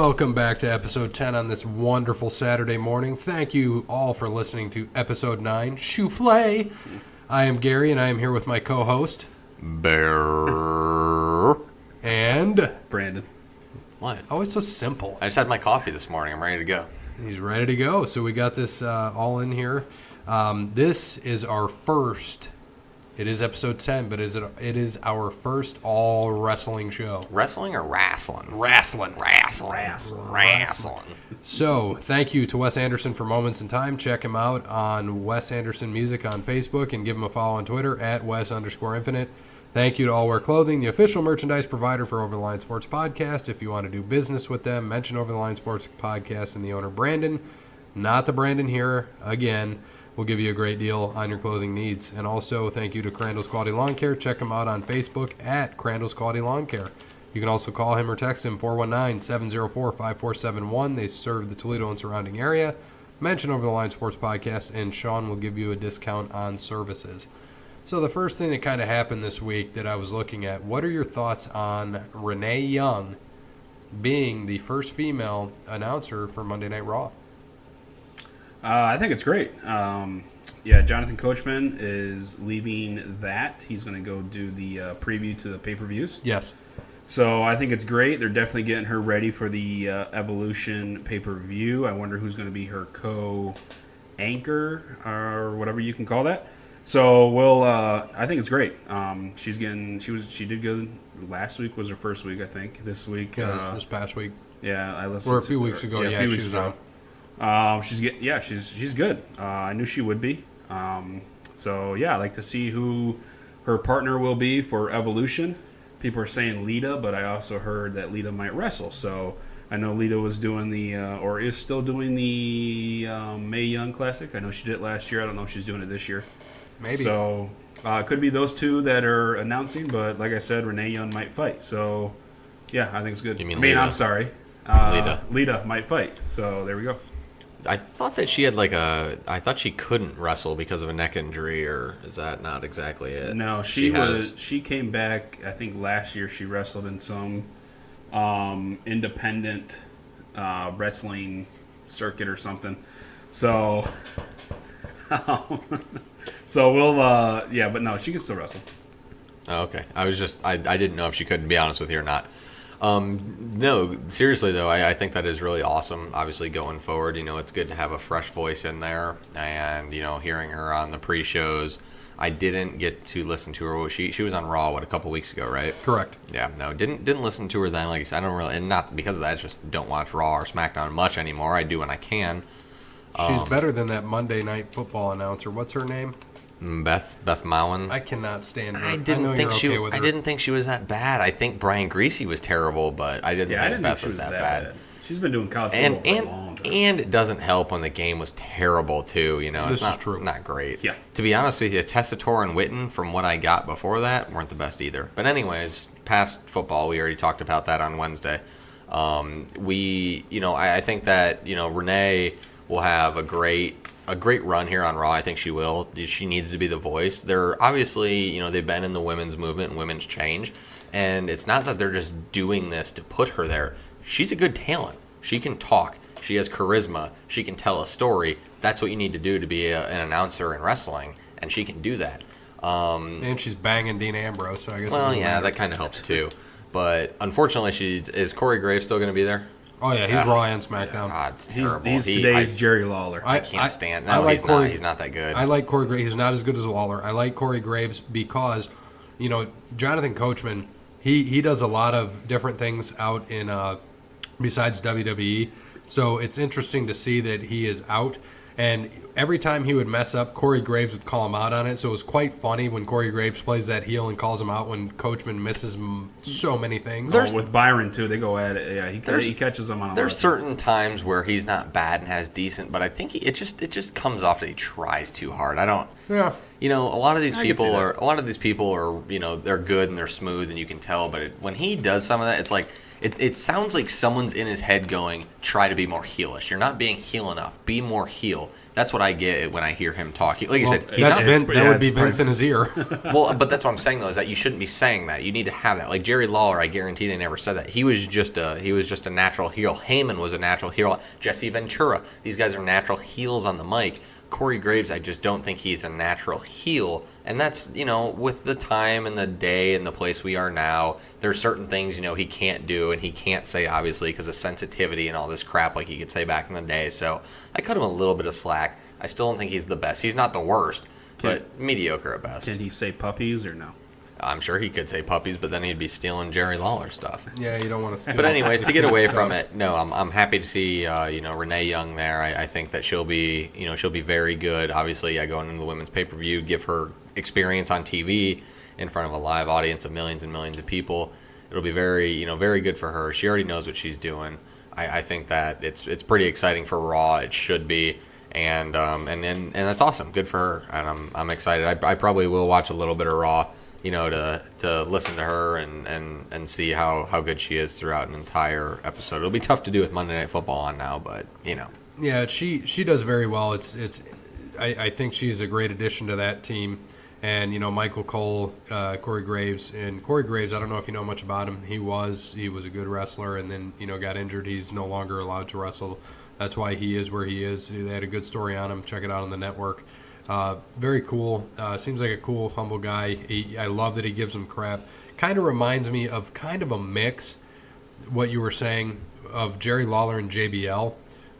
Welcome back to episode 10 on this wonderful Saturday morning. Thank you all for listening to episode 9, Shooflay. I am Gary, and I am here with my co-host, Bear. And Brandon. What? Always so simple. I just had my coffee this morning. I'm ready to go. He's ready to go. So we got this all in here. This is our first. It is episode 10, but it is our first all wrestling show. Wrestling or wrestling? Wrestling. Wrestling. So, thank you to Wes Anderson for Moments in Time. Check him out on Wes Anderson Music on Facebook and give him a follow on Twitter at Wes_Infinite. Thank you to All Wear Clothing, the official merchandise provider for Over the Line Sports Podcast. If you want to do business with them, mention Over the Line Sports Podcast and the owner, Brandon. Not the Brandon here. Again, we'll give you a great deal on your clothing needs. And also, thank you to Crandall's Quality Lawn Care. Check him out on Facebook at Crandall's Quality Lawn Care. You can also call him or text him, 419-704-5471. They serve the Toledo and surrounding area. Mention Over the Line Sports Podcast, and Sean will give you a discount on services. So the first thing that kind of happened this week that I was looking at, what are your thoughts on Renee Young being the first female announcer for Monday Night Raw? I think it's great. Jonathan Coachman is leaving that. He's going to go do the preview to the pay-per-views. Yes. So I think it's great. They're definitely getting her ready for the Evolution pay-per-view. I wonder who's going to be her co-anchor or whatever you can call that. So I think it's great. She did good. Last week was her first week, I think. This week, this past week. Yeah, I listened. Or a few weeks ago. Yeah, a few she weeks was ago. on. She's good. I knew she would be. I'd like to see who her partner will be for Evolution. People are saying Lita, but I also heard that Lita might wrestle. So I know Lita was doing or is still doing the Mae Young Classic. I know she did it last year. I don't know if she's doing it this year. Maybe. So it could be those two that are announcing, but like I said, Renee Young might fight. So yeah, I think it's good. You mean Lita? I'm sorry. Lita. Lita might fight. So there we go. I thought that she had I thought she couldn't wrestle because of a neck injury, or is that not exactly it? No, she came back, I think last year she wrestled in some independent wrestling circuit or something. So but no, she can still wrestle. Oh, okay. I didn't know if she couldn't, be honest with you or not. No, seriously though, I think that is really awesome. Obviously going forward, it's good to have a fresh voice in there, and hearing her on the pre-shows. I didn't get to listen to her. She was on Raw a couple weeks ago, right? Correct. Yeah, no, didn't listen to her then. Like I said, I don't really, and not because of that. I just don't watch Raw or SmackDown much anymore. I do when I can. She's better than that Monday Night Football announcer. What's her name? Beth Mowen. I cannot stand her. I didn't think she was that bad. I think Brian Greasy was terrible, but I didn't think Beth was that bad. She's been doing college football for a long time. And it doesn't help when the game was terrible too. This it's is true. Not great. Yeah. To be honest with you, Tessitore and Witten, from what I got before that, weren't the best either. But anyways, past football, we already talked about that on Wednesday. I think that Renee will have a great run here on Raw. I think she will. She needs to be the voice. They're obviously, they've been in the women's movement and women's change, and it's not that they're just doing this to put her there. She's a good talent. She can talk. She has charisma. She can tell a story. That's what you need to do to be an announcer in wrestling, and she can do that. And she's banging Dean Ambrose, so I guess. Well, yeah, that kind of helps too. But unfortunately, is Corey Graves still going to be there? Oh, yeah, he's Raw and SmackDown. God, it's terrible. He's today's Jerry Lawler. I can't stand. No, he's not. He's not that good. I like Corey Graves. He's not as good as Lawler. I like Corey Graves because, Jonathan Coachman, he does a lot of different things out in besides WWE. So it's interesting to see that he is out. And every time he would mess up, Corey Graves would call him out on it. So it was quite funny when Corey Graves plays that heel and calls him out when Coachman misses so many things. With Byron, too, they go at it. Yeah, he catches them on a There's certain times where he's not bad and has decent, but I think it just comes off that he tries too hard. I don't... Yeah. A lot of these people are they're good and they're smooth and you can tell, but when he does some of that, It sounds like someone's in his head going, try to be more heelish. You're not being heel enough. Be more heel. That's what I get when I hear him talk. Like you said, he's that's not, that would be Vince in his ear. well, but that's what I'm saying though, is that you shouldn't be saying that. You need to have that. Like Jerry Lawler, I guarantee they never said that. He was just a natural heel. Heyman was a natural heel. Jesse Ventura. These guys are natural heels on the mic. Corey Graves, I just don't think he's a natural heel. And that's, with the time and the day and the place we are now, there's certain things, he can't do and he can't say, obviously, because of sensitivity and all this crap like he could say back in the day. So I cut him a little bit of slack. I still don't think he's the best. He's not the worst, but mediocre at best. Can he say puppies or no? I'm sure he could say puppies, but then he'd be stealing Jerry Lawler stuff. Yeah, you don't want to steal. But anyways, to get away from it, no, I'm happy to see Renee Young there. I think that she'll be very good. Obviously, going into the women's pay-per-view, give her experience on TV in front of a live audience of millions and millions of people. It'll be very very good for her. She already knows what she's doing. I think that it's pretty exciting for Raw. It should be. And that's awesome. Good for her. And I'm excited. I probably will watch a little bit of Raw, to listen to her and see how good she is throughout an entire episode. It'll be tough to do with Monday Night Football on now, but Yeah, she does very well. I think she's a great addition to that team. And Michael Cole, Corey Graves, I don't know if you know much about him. He was a good wrestler, and then got injured. He's no longer allowed to wrestle. That's why he is where he is. They had a good story on him. Check it out on the network. Very cool. Seems like a cool, humble guy. I love that he gives him crap. Kind of reminds me of kind of a mix, what you were saying, of Jerry Lawler and JBL.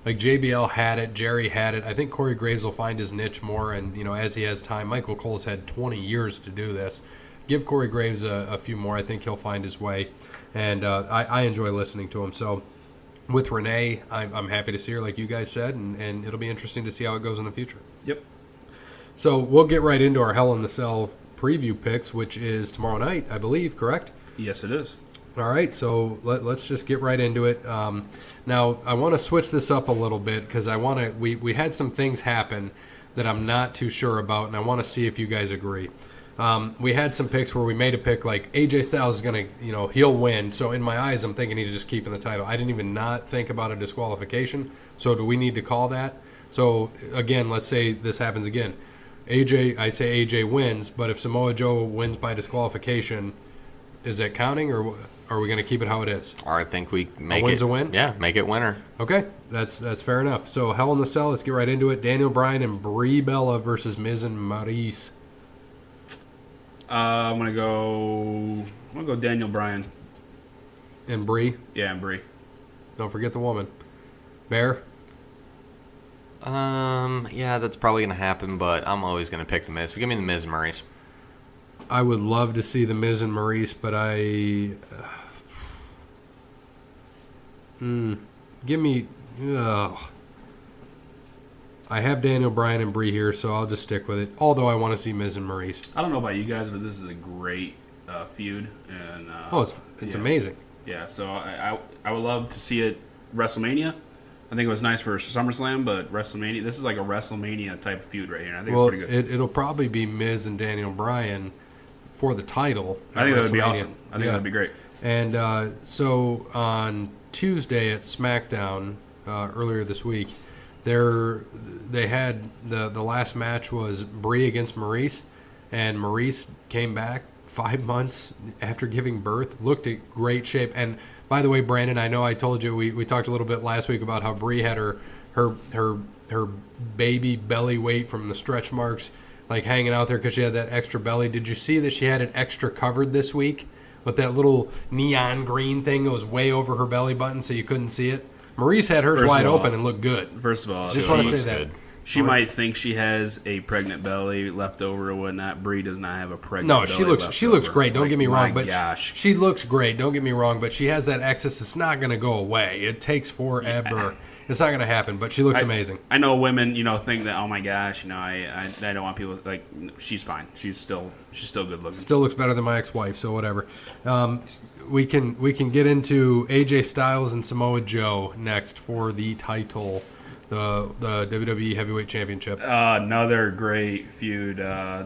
Like JBL had it, Jerry had it. I think Corey Graves will find his niche more, and as he has time. Michael Cole's had 20 years to do this. Give Corey Graves a few more. I think he'll find his way, and I enjoy listening to him. So with Renee, I'm happy to see her, like you guys said, and it'll be interesting to see how it goes in the future. Yep. So we'll get right into our Hell in the Cell preview picks, which is tomorrow night, I believe, correct? Yes, it is. All right, so let's just get right into it. Now, I want to switch this up a little bit because we had some things happen that I'm not too sure about, and I want to see if you guys agree. We had some picks where we made a pick like AJ Styles is going to, he'll win. So in my eyes, I'm thinking he's just keeping the title. I didn't even not think about a disqualification. So do we need to call that? So again, let's say this happens again. I say AJ wins, but if Samoa Joe wins by disqualification, is that counting, or are we going to keep it how it is? I think we make a win's a win? Yeah, make it winner. Okay, that's fair enough. So Hell in the Cell, let's get right into it. Daniel Bryan and Brie Bella versus Miz and Maurice. I'm gonna go Daniel Bryan. And Brie? Yeah, and Brie. Don't forget the woman. Bear? Yeah, that's probably going to happen, but I'm always going to pick the Miz. So give me the Miz and Maurice. I would love to see the Miz and Maurice, but give me... I have Daniel Bryan and Brie here, so I'll just stick with it. Although I want to see Miz and Maurice. I don't know about you guys, but this is a great feud, and it's amazing. Yeah, so I would love to see it WrestleMania. I think it was nice for SummerSlam, but WrestleMania, this is like a WrestleMania type of feud right here. And I think it's pretty good. It'll probably be Miz and Daniel Bryan for the title. I think that would be awesome. I think that would be great. And so on Tuesday at SmackDown earlier this week, they had the last match was Brie against Maurice, and Maurice came back 5 months after giving birth, looked in great shape. And by the way, Brandon, I know I told you we talked a little bit last week about how Brie had her baby belly weight from the stretch marks like hanging out there because she had that extra belly. Did you see that she had it extra covered this week with that little neon green thing that was way over her belly button so you couldn't see it? Maurice had hers wide open and looked good. First of all, just want to say that. She might think she has a pregnant belly left over or whatnot. Brie does not have a pregnant belly. No, she looks great. Don't get me wrong, but gosh. She looks great. Don't get me wrong, but she has that excess. It's not going to go away. It takes forever. Yeah. It's not going to happen, but she looks amazing. I know women, think that, oh my gosh, I don't want people like. She's fine. She's still good looking. Still looks better than my ex-wife, so whatever. We can get into AJ Styles and Samoa Joe next for the title. The WWE Heavyweight Championship. Another great feud.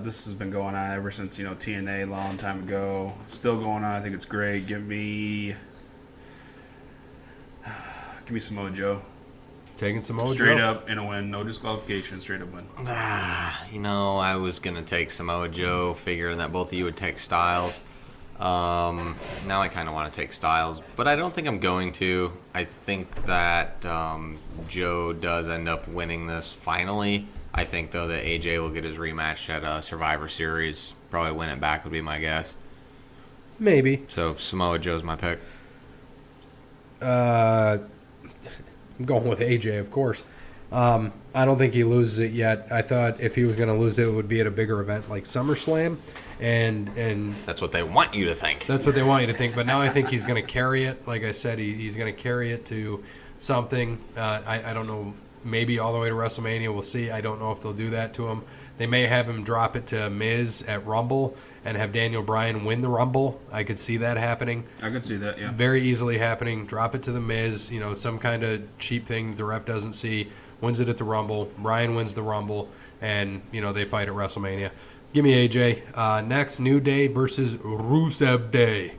This has been going on ever since TNA a long time ago. Still going on. I think it's great. Give me Give me Samoa Joe. Taking Samoa Straight Joe. up in a win. No disqualification. Straight up win. I was going to take Samoa Joe, figuring that both of you would take Styles. Now I kind of want to take Styles, but I don't think I'm going to. I think that Joe does end up winning this finally. I think, though, that AJ will get his rematch at Survivor Series. Probably win it back would be my guess. Maybe. So Samoa Joe's my pick. I'm going with AJ, of course. I don't think he loses it yet. I thought if he was going to lose it, it would be at a bigger event like SummerSlam, and That's what they want you to think. that's what they want you to think. But now I think he's going to carry it. Like I said, he's going to carry it to something. I don't know, maybe all the way to WrestleMania. We'll see. I don't know if they'll do that to him. They may have him drop it to Miz at Rumble and have Daniel Bryan win the Rumble. I could see that happening. I could see that, yeah. Very easily happening. Drop it to the Miz, some kind of cheap thing the ref doesn't see. Wins it at the Rumble. Bryan wins the Rumble, and they fight at WrestleMania. Give me AJ. Next, New Day versus Rusev Day.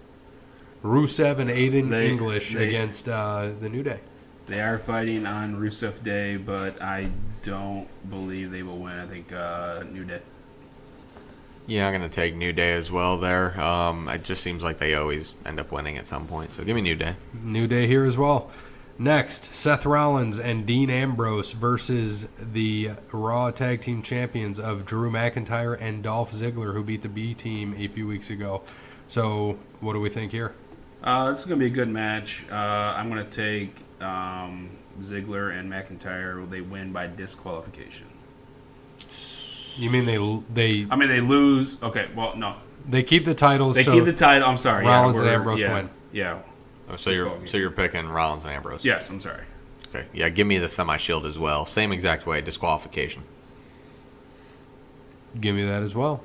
Rusev and Aiden English against the New Day. They are fighting on Rusev Day, but I don't believe they will win. I think New Day. Yeah, I'm going to take New Day as well there. It just seems like they always end up winning at some point. So give me New Day. New Day here as well. Next, Seth Rollins and Dean Ambrose versus the Raw Tag Team Champions of Drew McIntyre and Dolph Ziggler, who beat the B Team a few weeks ago. So what do we think here? This is going to be a good match. I'm going to take Ziggler and McIntyre. They win by disqualification. You mean they I mean, they lose. Okay, well, no. they keep the titles? They keep the title. I'm sorry. Rollins and we're- Ambrose yeah, win. Yeah. Oh, so you're picking Rollins and Ambrose. Yes, I'm sorry. Okay. Yeah, give me the semi-shield as well. Same exact way, disqualification. Give me that as well.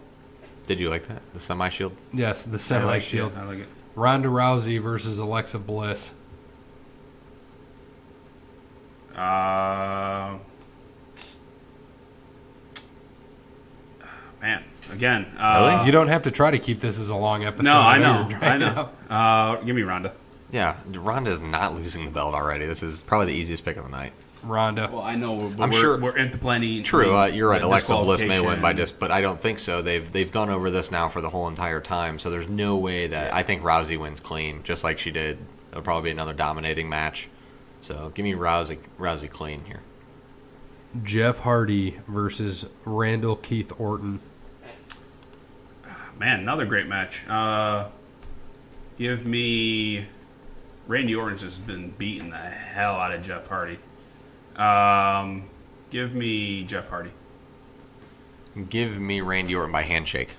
Did you like that? The semi-shield? Yes, the I like semi-shield. it. I like it. Ronda Rousey versus Alexa Bliss. Man, again. Really? You don't have to try to keep this as a long episode. No, I know. you're I trying know. to- Give me Ronda. Yeah, Ronda is not losing the belt already. This is probably the easiest pick of the night. Ronda. Well, I know. But I'm sure- we're into planning. True, you're right. Alexa Bliss may win by disqualification. but I don't think so. They've gone over this now for the whole entire time, so there's no way that I think Rousey wins clean, just like she did. It'll probably be another dominating match. So give me Rousey clean here. Jeff Hardy versus Randall Keith Orton. Man, another great match. Give me. Randy Orton's just been beating the hell out of Jeff Hardy. Give me Jeff Hardy. Give me Randy Orton by handshake.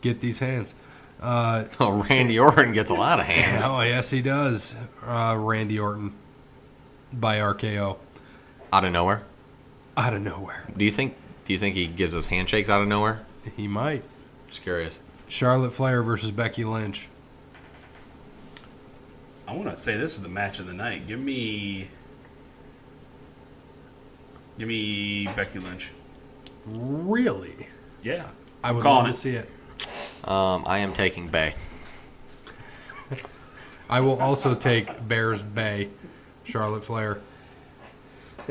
Get these hands. Oh, Randy Orton gets a lot of hands. Oh, yes, he does. Randy Orton by RKO. Out of nowhere? Out of nowhere. Do you think he gives us handshakes out of nowhere? He might. Just curious. Charlotte Flair versus Becky Lynch. I want to say this is the match of the night. Give me Becky Lynch. Really? Yeah. I would calling love it. to see it. I am taking Bay. I will also take Bears Bay, Charlotte Flair.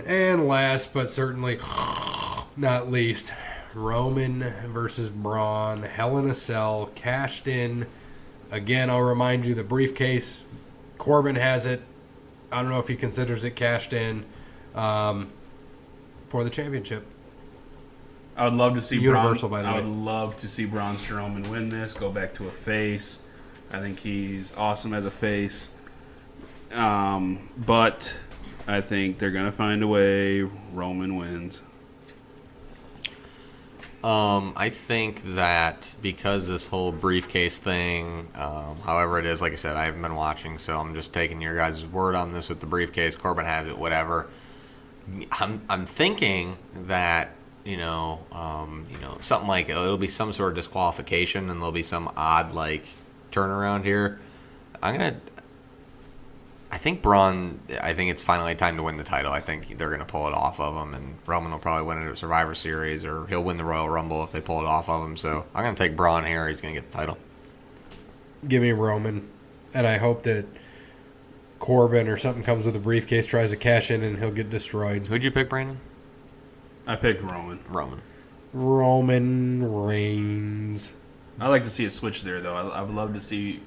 And last but certainly not least, Roman versus Braun, Hell in a Cell, cashed in. Again, I'll remind you the briefcase. Corbin has it. I don't know if he considers it cashed in for the championship. I would love to see Universal, Braun. by the I way. would love to see Braun Strowman win this. Go back to a face. I think he's awesome as a face. But I think they're gonna find a way. Roman wins. I think that because this whole briefcase thing, however it is, like I said, I haven't been watching, so I'm just taking your guys' word on this with the briefcase. Corbin has it, whatever. I'm thinking that something like it'll be some sort of disqualification, and there'll be some odd turnaround here. I think Braun. I think it's finally time to win the title. I think they're going to pull it off of him, and Roman will probably win it at Survivor Series, or he'll win the Royal Rumble if they pull it off of him. So I'm going to take Braun here. He's going to get the title. Give me Roman. And I hope that Corbin or something comes with a briefcase, tries to cash in, and he'll get destroyed. Who'd you pick, Brandon? I picked Roman. Roman Reigns. I like to see a switch there, though. I would love to see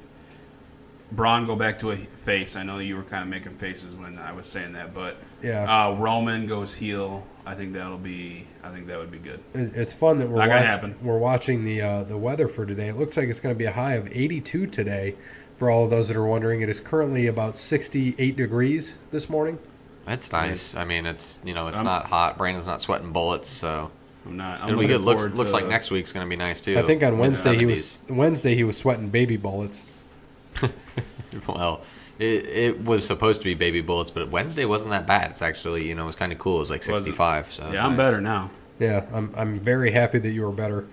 Braun go back to a face. I know you were kind of making faces when I was saying that, but Yeah. Roman goes heel. I think that would be good. It's fun that Not gonna happen. we're watching the weather for today. It looks like it's going to be a high of 82 today. For all of those that are wondering, it is currently about 68 degrees this morning. That's nice. I mean, it's not hot. Brandon's not sweating bullets, so I'm not. it'll be good. Looks like next week's going to be nice too. I think on Wednesday Mid-70s. he was sweating baby bullets. Well, it was supposed to be baby bullets, but Wednesday wasn't that bad. It's actually, it was kind of cool. It was like 65. So Yeah, I'm better now. Yeah, I'm very happy that you were better.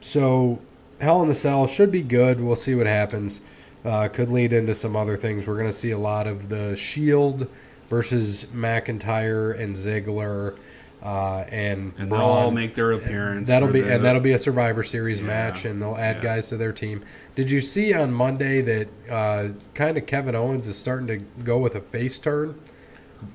So Hell in the Cell should be good. We'll see what happens. Could lead into some other things. We're going to see a lot of the Shield versus McIntyre and Ziggler and they'll Braun. all make their appearance. That'll be a Survivor Series match, and they'll add Yeah. guys to their team. Did you see on Monday that kind of Kevin Owens is starting to go with a face turn?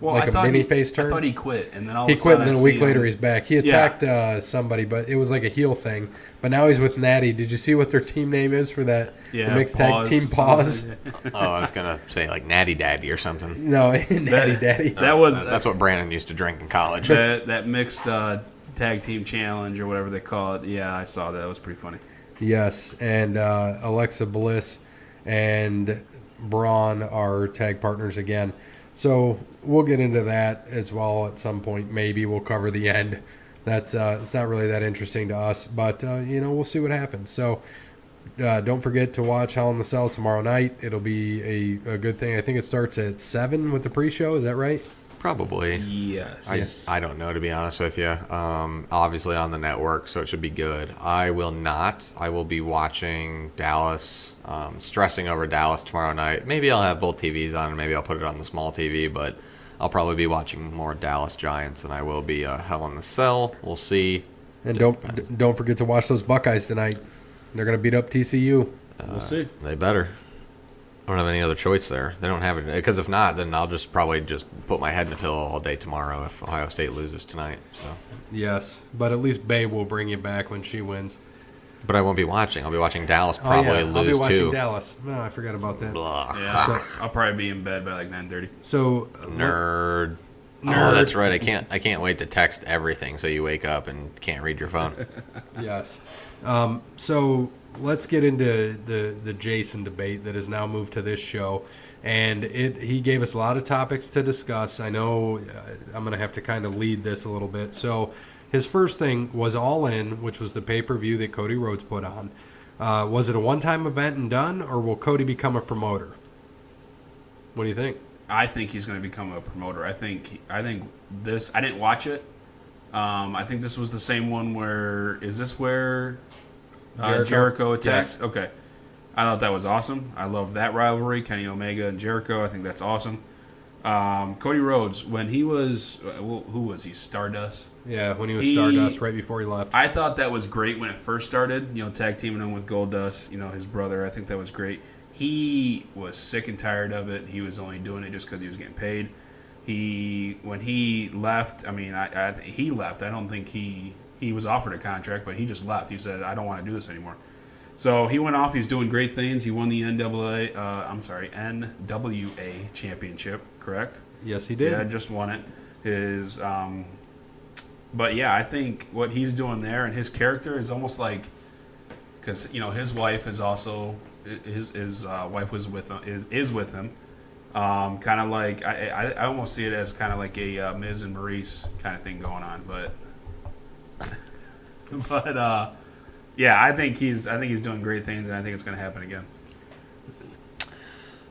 Well, like I a thought mini he, face turn? I thought he quit, and then all He of a quit, sudden and then I a week see later him. he's back. He attacked somebody, but it was like a heel thing. But now he's with Natty. Did you see what their team name is for that? Yeah, the mixed tag team Pause. Oh, I was gonna say like Natty Daddy or something. No, Natty Daddy. That's what Brandon used to drink in college. that mixed tag team challenge or whatever they call it. Yeah, I saw that. It was pretty funny. Yes, and Alexa Bliss and Braun are tag partners again. So we'll get into that as well at some point. Maybe we'll cover the end. That's it's not really that interesting to us, but we'll see what happens. So don't forget to watch Hell in the Cell tomorrow night. It'll be a good thing. I think it starts at 7 with the pre-show. Is that right? Probably. Yes. I don't know, to be honest with you. Obviously on the network, so it should be good. I will not. I will be watching Dallas, stressing over Dallas tomorrow night. Maybe I'll have both TVs on, and maybe I'll put it on the small TV, but I'll probably be watching more Dallas Giants than I will be Hell in the Cell. We'll see. And don't forget to watch those Buckeyes tonight. They're going to beat up TCU. We'll see. They better. I don't have any other choice there. They don't have it. Because if not, then I'll probably put my head in a pillow all day tomorrow if Ohio State loses tonight. So. Yes, but at least Bay will bring you back when she wins. But I won't be watching. I'll be watching Dallas probably lose too. I'll be watching Dallas. No, I forgot about that. Blah. Yeah, So- I'll probably be in bed by like 9:30. So Nerd. Oh, that's right. I can't wait to text everything so you wake up and can't read your phone. Yes. So let's get into the Jason debate that has now moved to this show. And he gave us a lot of topics to discuss. I know I'm going to have to kind of lead this a little bit. So his first thing was All In, which was the pay-per-view that Cody Rhodes put on. Was it a one-time event and done, or will Cody become a promoter? What do you think? I think he's going to become a promoter. I think this. I didn't watch it. I think this was the same one where. Is this where Jericho attacked? Yes. Okay. I thought that was awesome. I love that rivalry, Kenny Omega and Jericho. I think that's awesome. Cody Rhodes, when he was, who was he? Stardust. Yeah, when he was Stardust right before he left. I thought that was great when it first started. Tag teaming him with Goldust. His brother. I think that was great. He was sick and tired of it. He was only doing it just because he was getting paid. When he left, he left. I don't think he was offered a contract, but he just left. He said, "I don't want to do this anymore." So he went off. He's doing great things. He won the NWA championship. Correct? Yes, he did. Yeah, just won it. But yeah, I think what he's doing there and his character is almost like, because his wife is also his wife was with him is with him. Kind of like I almost see it as kind of like a Miz and Maurice kind of thing going on, but yeah, I think he's doing great things, and I think it's going to happen again.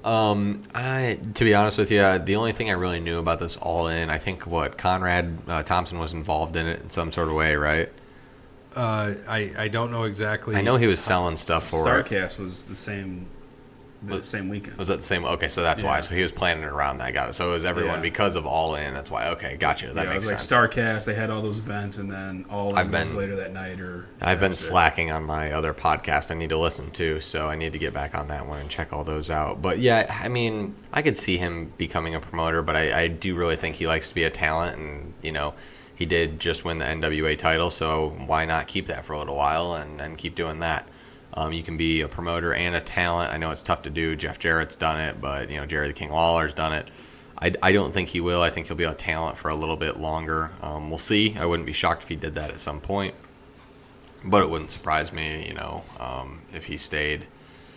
To be honest with you, the only thing I really knew about this All In, I think Conrad Thompson was involved in it in some sort of way, right? I don't know exactly. I know he was selling stuff for it. Starcast was the same the same weekend. Was that the same? Okay, so that's why. Yeah. So he was planning it around that. Got it. So it was everyone Yeah. because of All In. That's why. Okay, gotcha. That It makes was like sense. StarCast. They had all those events, and then All In was later that night. I've been that's it. slacking on my other podcast I need to listen to, so I need to get back on that one and check all those out. But yeah, I mean, I could see him becoming a promoter, but I do really think he likes to be a talent, and he did just win the NWA title, so why not keep that for a little while and keep doing that? You can be a promoter and a talent. I know it's tough to do. Jeff Jarrett's done it, but Jerry the King Lawler's done it. I don't think he will. I think he'll be a talent for a little bit longer. We'll see. I wouldn't be shocked if he did that at some point, but it wouldn't surprise me,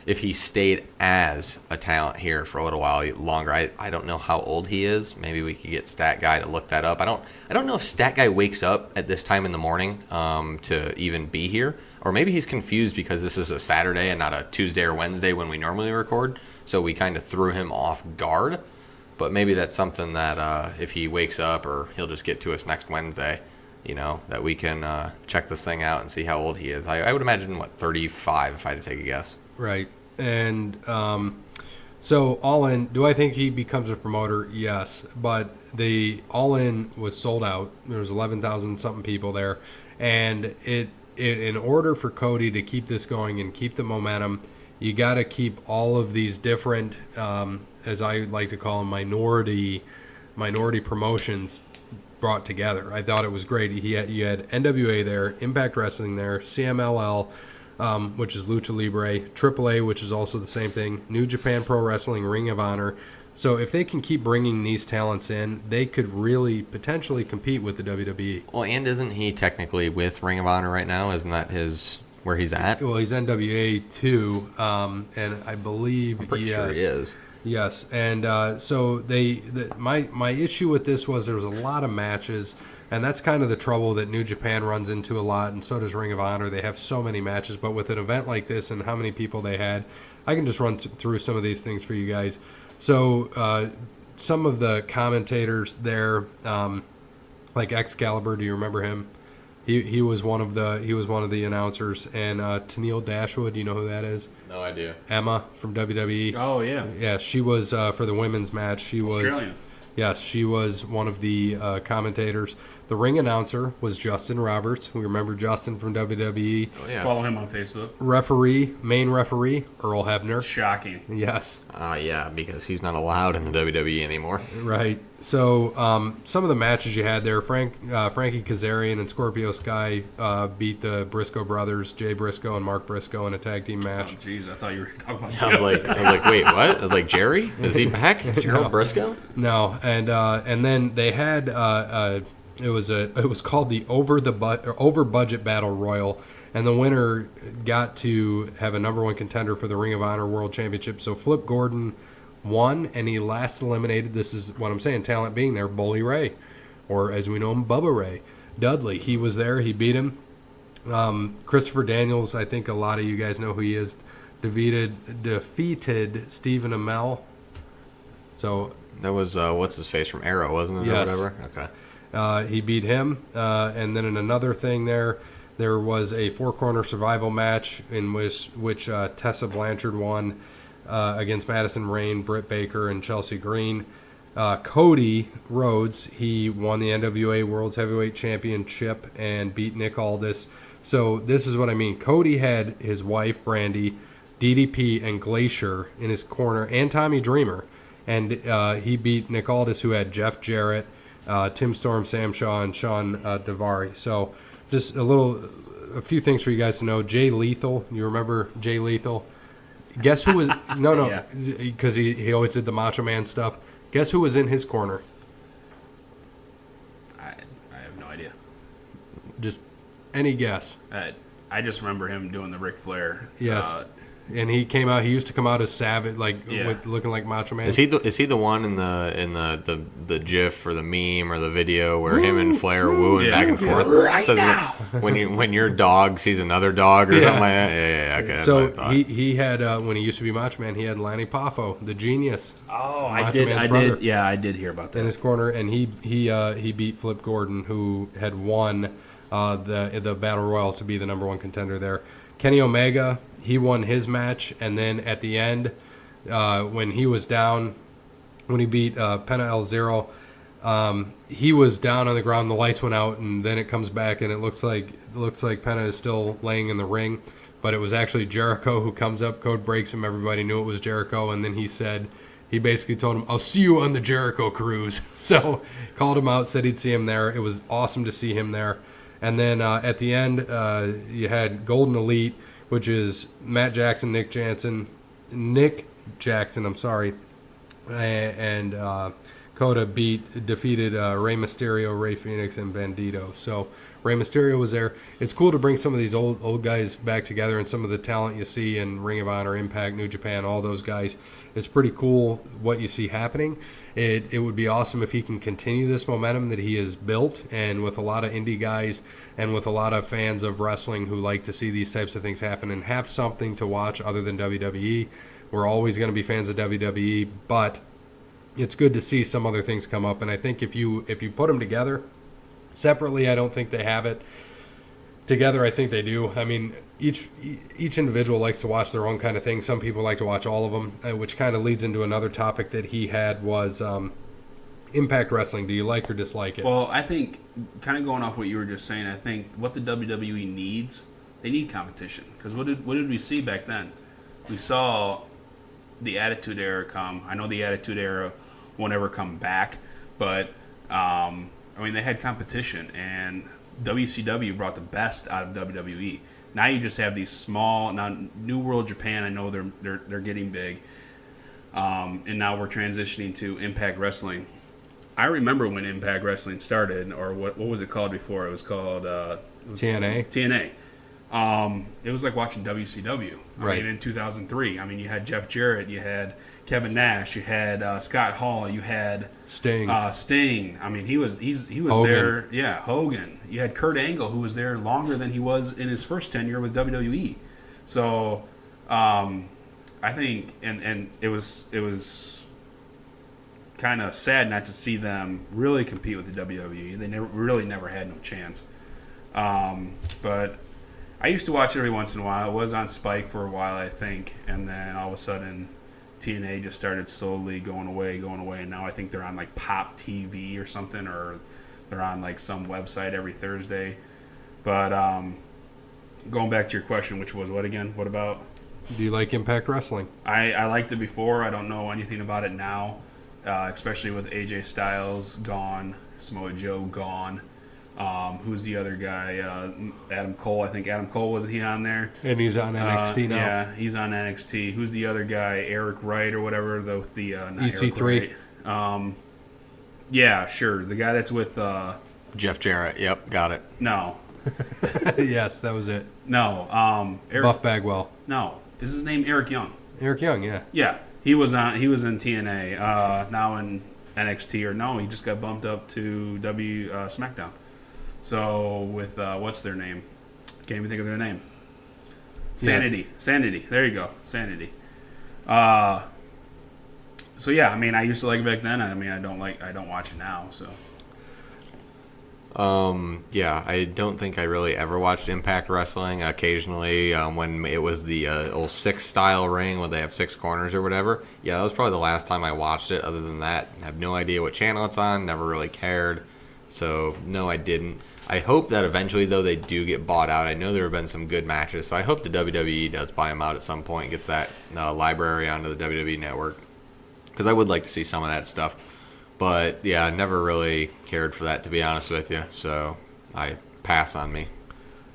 if he stayed as a talent here for a little while longer. I don't know how old he is. Maybe we could get Stat Guy to look that up. I don't know if Stat Guy wakes up at this time in the morning to even be here, or maybe he's confused because this is a Saturday and not a Tuesday or Wednesday when we normally record. So we kind of threw him off guard. But maybe that's something that if he wakes up, or he'll just get to us next Wednesday, that we can check this thing out and see how old he is. I would imagine, 35 if I had to take a guess. Right. And so All In, do I think he becomes a promoter? Yes. But the All In was sold out. There was 11,000 something people there. And it in order for Cody to keep this going and keep the momentum, you got to keep all of these different, as I like to call them, minority promotions brought together. I thought it was great. You had NWA there, Impact Wrestling there, CMLL, which is Lucha Libre, AAA, which is also the same thing, New Japan Pro Wrestling, Ring of Honor. So if they can keep bringing these talents in, they could really potentially compete with the WWE. Well, and isn't he technically with Ring of Honor right now? Isn't that where he's at? Well, he's NWA too, and I believe I'm pretty sure he is. Yes, and so my issue with this was there was a lot of matches, and that's kind of the trouble that New Japan runs into a lot, and so does Ring of Honor. They have so many matches, but with an event like this and how many people they had, I can just run through some of these things for you guys. So some of the commentators there, like Excalibur, do you remember him? He was one of the announcers, and Tennille Dashwood, you know who that is? No idea. Emma from WWE. Oh yeah. Yeah, she was for the women's match. She was Australian. Yes, she was one of the commentators. The ring announcer was Justin Roberts. We remember Justin from WWE. Oh yeah. Follow him on Facebook. Main referee, Earl Hebner. Shocking. Yes. Yeah, because he's not allowed in the WWE anymore. Right. So some of the matches you had there, Frankie Kazarian and Scorpio Sky beat the Briscoe brothers, Jay Briscoe and Mark Briscoe, in a tag team Oh match. jeez, I thought you were talking about. I was like, wait, what? I was like, Jerry? Is he back? Gerald Briscoe? No, and then they had it was called the over budget battle royal, and the winner got to have a number one contender for the Ring of Honor World Championship. So Flip Gordon won, and he last eliminated, this is what I'm saying, talent being there, Bully Ray, or as we know him, Bubba Ray Dudley. He was there. He beat him. Christopher Daniels, I think a lot of you guys know who he is, defeated Stephen Amell. So That was what's his face from Arrow, wasn't it? Yes. Or whatever. Okay. he beat him. And then in another thing there was a four-corner survival match in which Tessa Blanchard won against Madison Rayne, Britt Baker, and Chelsea Green. Cody Rhodes, he won the NWA World's Heavyweight Championship and beat Nick Aldis. So this is what I mean. Cody had his wife, Brandy, DDP, and Glacier in his corner, and Tommy Dreamer. And he beat Nick Aldis, who had Jeff Jarrett, Tim Storm, Sam Shaw, and Sean Davari. So just a few things for you guys to know. Jay Lethal, you remember Jay Lethal? Guess who was no, because he always did the Macho Man stuff. Guess who was in his corner? I have no idea. Just any guess. I just remember him doing the Ric Flair. Yes. And he came out. He used to come out as Savage, Yeah. looking like Macho Man. Is he the one in the GIF or the meme or the video where him and Flair are wooing back and forth? Right Says now. when your dog sees another dog or something like that. Yeah, okay. That's what I So thought. he had when he used to be Macho Man, he had Lanny Poffo, the genius, Oh, Macho Man's brother, Yeah, I did hear about in that. his corner, and he beat Flip Gordon, who had won the Battle Royal to be the number one contender there. Kenny Omega, he won his match, and then at the end, when he was down, when he beat Pena El Zero. He was down on the ground. The lights went out, and then it comes back, and it looks like Pena is still laying in the ring, but it was actually Jericho who comes up. Code breaks him. Everybody knew it was Jericho, and then he basically told him, "I'll see you on the Jericho cruise." So called him out, said he'd see him there. It was awesome to see him there. And then at the end, you had Golden Elite, which is Matt Jackson, Nick Jackson. I'm sorry, and Coda defeated Rey Mysterio, Rey Fenix, and Bandito. So Rey Mysterio was there. It's cool to bring some of these old guys back together, and some of the talent you see in Ring of Honor, Impact, New Japan, all those guys. It's pretty cool what you see happening. It would be awesome if he can continue this momentum that he has built, and with a lot of indie guys and with a lot of fans of wrestling who like to see these types of things happen and have something to watch other than WWE. We're always going to be fans of WWE, but it's good to see some other things come up. And I think if you put them together separately, I don't think they have it. Together, I think they do. I mean, each individual likes to watch their own kind of thing. Some people like to watch all of them, which kind of leads into another topic that he had was Impact Wrestling. Do you like or dislike it? Well, I think, kind of going off what you were just saying, I think what the WWE needs, they need competition. Because what did we see back then? We saw the Attitude Era come. I know the Attitude Era won't ever come back, but I mean, they had competition, and WCW brought the best out of WWE. Now you just have these small. Now New World Japan, I know they're getting big, and now we're transitioning to Impact Wrestling. I remember when Impact Wrestling started, or what was it called before? It was called TNA. TNA. It was like watching WCW. Right. I mean, in 2003. I mean, you had Jeff Jarrett, you had Kevin Nash, you had Scott Hall, you had Sting. Sting. I mean, he was Hogan. there. Yeah, Hogan. You had Kurt Angle, who was there longer than he was in his first tenure with WWE. So, I think, and it was kind of sad not to see them really compete with the WWE. They really never had no chance. But I used to watch it every once in a while. It was on Spike for a while, I think, and then all of a sudden TNA just started slowly going away, and now I think they're on like Pop TV or something, or they're on like some website every Thursday. But going back to your question, which was what again? What about? Do you like Impact Wrestling? I liked it before. I don't know anything about it now, especially with AJ Styles gone, Samoa Joe gone. Who's the other guy? Adam Cole. I think Adam Cole, wasn't he on there? And he's on NXT now. Yeah, he's on NXT. Who's the other guy? Eric Wright or whatever. The EC3. Yeah, sure. The guy that's with Jeff Jarrett. Yep, got it. No. Yes, that was it. No. Eric, Buff Bagwell. No. Is his name Eric Young? Eric Young, yeah. Yeah. He was in TNA. Now in NXT, or no, he just got bumped up to SmackDown. So with what's their name? Can't even think of their name. Sanity. Yeah. Sanity. There you go. Sanity. So yeah, I mean, I used to like it back then. I mean, I don't watch it now. So. Yeah, I don't think I really ever watched Impact Wrestling. Occasionally, when it was the old 6 style ring where they have 6 corners or whatever. Yeah, that was probably the last time I watched it. Other than that, I have no idea what channel it's on. Never really cared. So, no, I didn't. I hope that eventually, though, they do get bought out. I know there have been some good matches, so I hope the WWE does buy them out at some point, gets that library onto the WWE network. Because I would like to see some of that stuff. But, yeah, I never really cared for that, to be honest with you. So, I pass on me.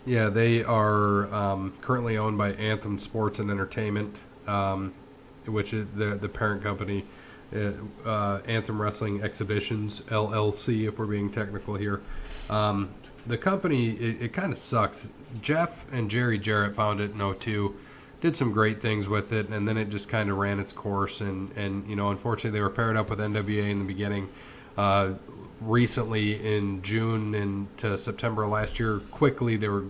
Yeah, they are currently owned by Anthem Sports and Entertainment, which is the parent company. Anthem Wrestling Exhibitions, LLC, if we're being technical here. The company, it kind of sucks. Jeff and Jerry Jarrett found it in 2002, did some great things with it, and then it just kind of ran its course. And you know, unfortunately, they were paired up with NWA in the beginning. Recently, in June into September of last year, quickly they were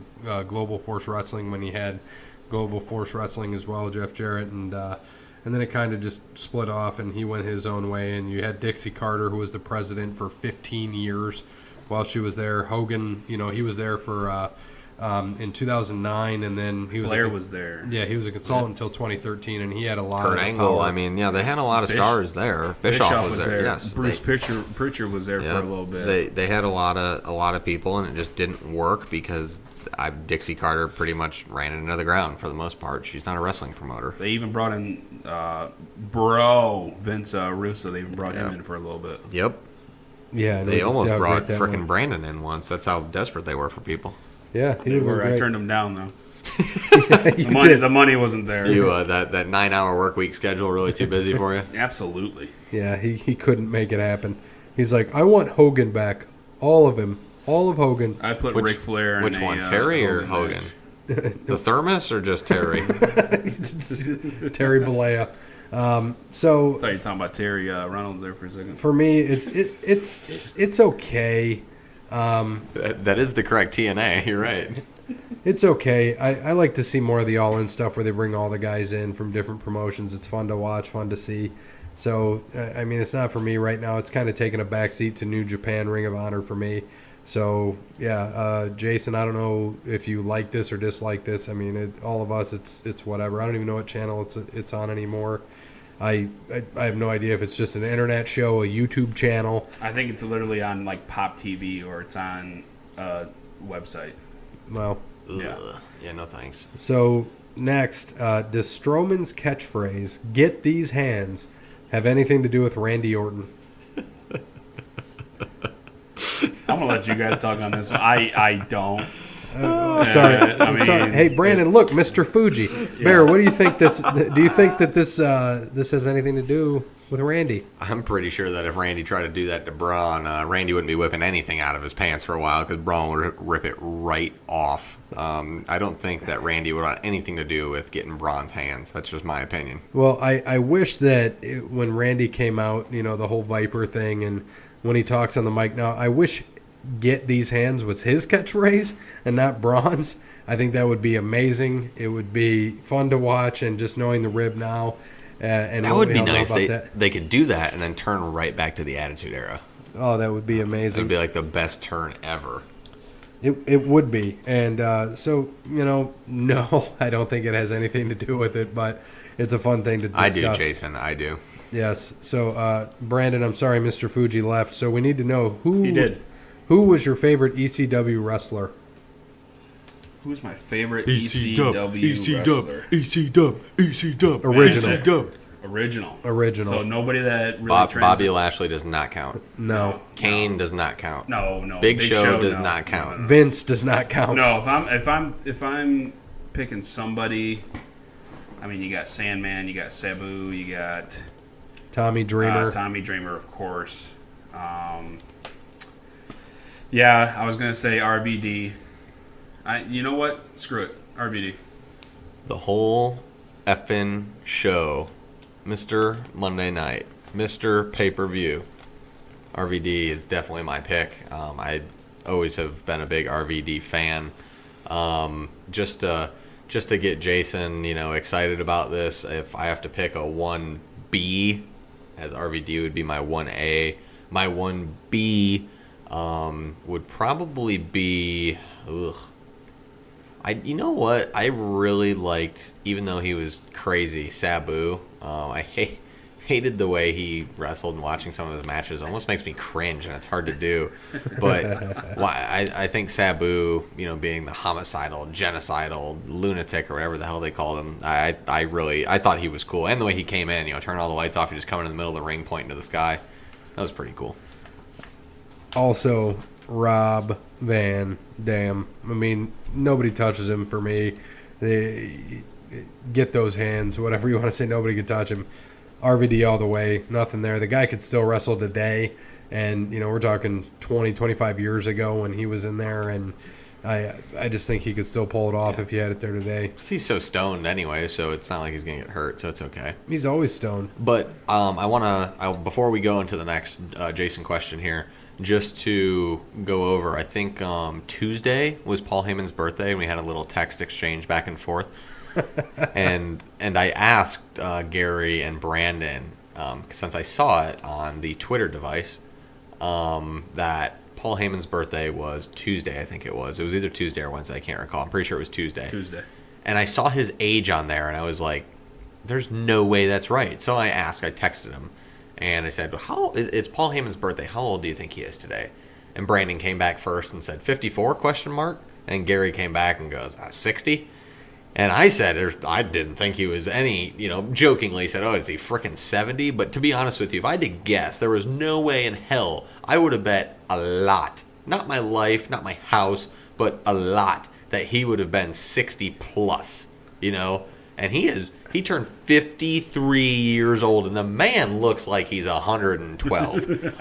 Global Force Wrestling when he had Global Force Wrestling as well, Jeff Jarrett, and then it kind of just split off, and he went his own way. And you had Dixie Carter, who was the president for 15 years while she was there. Hogan, you know, he was there for in 2009, and then he was Flair was there. Yeah, he was a consultant until 2013, and he had a lot Kurt of Angle. power. I mean, yeah, they had a lot of stars there. Bischoff was there. Yes, Bruce Pritchard was there for a little bit. They had a lot of people, and it just didn't work because Dixie Carter pretty much ran it into the ground for the most part. She's not a wrestling promoter. They even brought in Vince Russo. They even brought him in for a little bit. Yep. Yeah, and They almost brought frickin' frickin' Brandon in once. That's how desperate they were for people. Yeah, he was I great. turned him down though. did. The money wasn't there. That 9-hour work week schedule really too busy for you? Absolutely. Yeah, he couldn't make it happen. He's like, I want Hogan back, all of him, all of Hogan. I put Ric Flair in Which one, Terry or Hogan? The thermos or just Terry? Terry Bollea. I thought you were talking about Terry Reynolds there for a second. For me, it's okay. That is the correct TNA. You're right. It's okay. I like to see more of the all-in stuff where they bring all the guys in from different promotions. It's fun to watch, fun to see. So, I mean, it's not for me right now. It's kind of taking a backseat to New Japan Ring of Honor for me. So, yeah, Jason, I don't know if you like this or dislike this. I mean, all of us, it's whatever. I don't even know what channel it's on anymore. I have no idea if it's just an internet show, a YouTube channel. I think it's literally on like Pop TV or it's on a website. Well, Yeah, no thanks. so next, does Strowman's catchphrase, "Get these hands," have anything to do with Randy Orton? I'm gonna let you guys talk on this one. I don't. Sorry. Hey, Brandon, look, Mr. Fuji. Bear, what do you think this? Do you think that this has anything to do with Randy? I'm pretty sure that if Randy tried to do that to Braun, Randy wouldn't be whipping anything out of his pants for a while because Braun would rip it right off. I don't think that Randy would want anything to do with getting Braun's hands. That's just my opinion. Well, I wish that when Randy came out, the whole Viper thing, and when he talks on the mic now, I wish "Get these hands" was his catchphrase and not Braun's. I think that would be amazing. It would be fun to watch, and just knowing the rib now. And That would be how nice. about They could do that and then turn right back to the Attitude Era. Oh, that would be It amazing. would be like the best turn ever. It would be. And so, no, I don't think it has anything to do with it, but it's a fun thing to discuss. I do, Jason. I do. Yes. So, Brandon, I'm sorry Mr. Fuji left. So we need to know He did. Who was your favorite ECW wrestler? Who's my favorite ECW wrestler? Original. Original. So nobody that really Bobby Lashley does not count. No. Kane does not count. No. Big Show does no. not count. Vince does not count. No, if I'm picking somebody, I mean, you got Sandman, you got Sabu, you got Tommy Dreamer. Tommy Dreamer, of course. Yeah, I was gonna say RVD. You know what? Screw it, RVD. The whole effing show, Mr. Monday Night, Mr. Pay-Per-View. RVD is definitely my pick. I always have been a big RVD fan. Just to get Jason, excited about this. If I have to pick a 1B, as RVD would be my 1A. My 1B would probably be. You know what? I really liked, even though he was crazy, Sabu. I hated the way he wrestled, and watching some of his matches almost makes me cringe, and it's hard to do. But I think Sabu, being the homicidal, genocidal lunatic or whatever the hell they called him, I thought he was cool. And the way he came in, turn all the lights off, and just come in the middle of the ring, pointing to the sky. That was pretty cool. Also, Rob Van Dam. I mean, nobody touches him for me. Get those hands, whatever you want to say. Nobody could touch him. RVD all the way. Nothing there. The guy could still wrestle today. And, we're talking 20, 25 years ago when he was in there. And I just think he could still pull it off if he had it there today. He's so stoned anyway, so it's not like he's going to get hurt, so it's okay. He's always stoned. But I want to, before we go into the next Jason question here, just to go over, I think Tuesday was Paul Heyman's birthday, and we had a little text exchange back and forth. and I asked Gary and Brandon, since I saw it on the Twitter device, that Paul Heyman's birthday was Tuesday, I think it was. It was either Tuesday or Wednesday. I can't recall. I'm pretty sure it was Tuesday. Tuesday. And I saw his age on there, and I was like, there's no way that's right. So I texted him, and I said, it's Paul Heyman's birthday. How old do you think he is today? And Brandon came back first and said, 54, question mark? And Gary came back and goes, 60? And I said, I didn't think he was any, jokingly said, is he frickin' 70? But to be honest with you, if I had to guess, there was no way in hell I would have bet a lot. Not my life, not my house, but a lot that he would have been 60 plus, And he turned 53 years old, and the man looks like he's 112.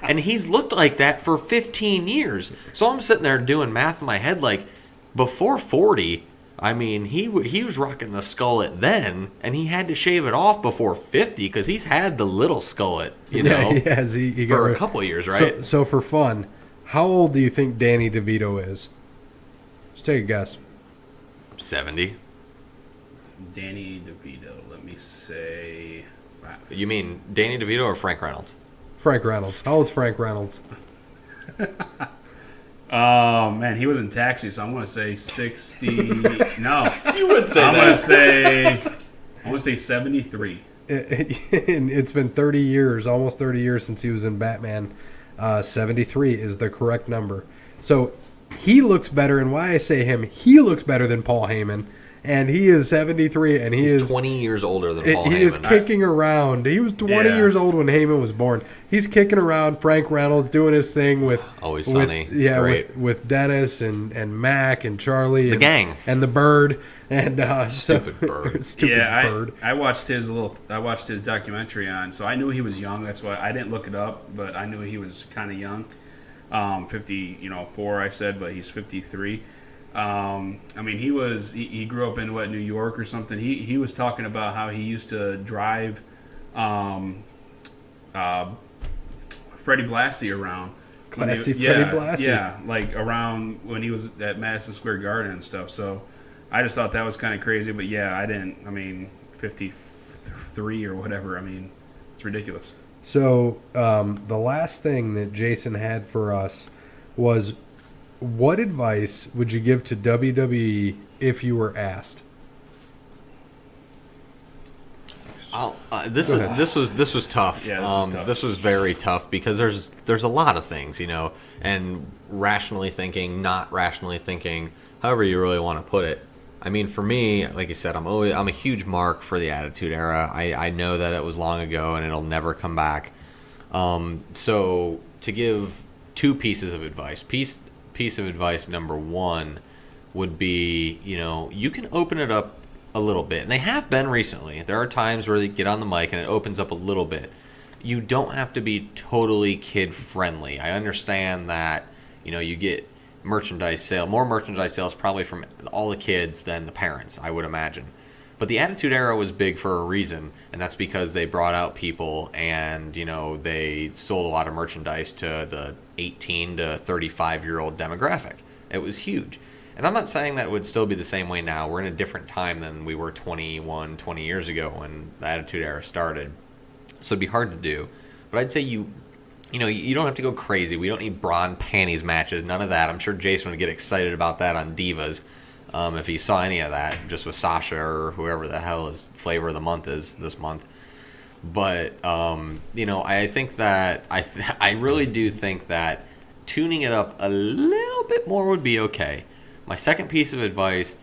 And he's looked like that for 15 years. So I'm sitting there doing math in my head like, before 40... I mean, he was rocking the skullet then, and he had to shave it off before 50 because he's had the little skullet, He has. He got for a couple of years, right? So for fun, how old do you think Danny DeVito is? Just take a guess. 70. Danny DeVito, let me say... You mean Danny DeVito or Frank Reynolds? Frank Reynolds. How old's Frank Reynolds? Oh, man, he was in Taxi, so I'm going to say 60... No. You would say I'm going to say 73. It's been 30 years, almost 30 years since he was in Batman. 73 is the correct number. So he looks better, and why I say him, he looks better than Paul Heyman. And he is 73, and he's 20 years older than Paul Heyman. He is kicking around. He was 20 years old when Heyman was born. He's kicking around. Frank Reynolds doing his thing with Always Sunny. Great. With Dennis and Mac and Charlie, the gang, and the Bird and stupid Bird. Bird. I watched his documentary on. So I knew he was young. That's why I didn't look it up, but I knew he was kind of young. 54, I said, but he's 53. I mean, he grew up in New York or something. He was talking about how he used to drive Freddie Blassie around. Freddie Blassie. Yeah, like around when he was at Madison Square Garden and stuff. So I just thought that was kind of crazy. But yeah, 53 or whatever. I mean, it's ridiculous. So the last thing that Jason had for us was, what advice would you give to WWE if you were asked? This was tough. Yeah, this was tough. This was very tough because there's a lot of things, and rationally thinking, not rationally thinking, however you really want to put it. I mean, for me, like you said, I'm a huge mark for the Attitude Era. I know that it was long ago and it'll never come back. So to give two pieces of advice. Piece of advice number one would be, you can open it up a little bit. And they have been recently. There are times where they get on the mic and it opens up a little bit. You don't have to be totally kid-friendly. I understand that, you get more merchandise sales probably from all the kids than the parents, I would imagine. But the Attitude Era was big for a reason, and that's because they brought out people and, they sold a lot of merchandise to the 18 to 35-year-old demographic. It was huge. And I'm not saying that it would still be the same way now. We're in a different time than we were 20 years ago when the Attitude Era started. So it'd be hard to do. But I'd say you don't have to go crazy. We don't need bra and panties matches, none of that. I'm sure Jason would get excited about that on Divas. If he saw any of that, just with Sasha or whoever the hell his flavor of the month is this month. But, I think that, I really do think that tuning it up a little bit more would be okay. My second piece of advice,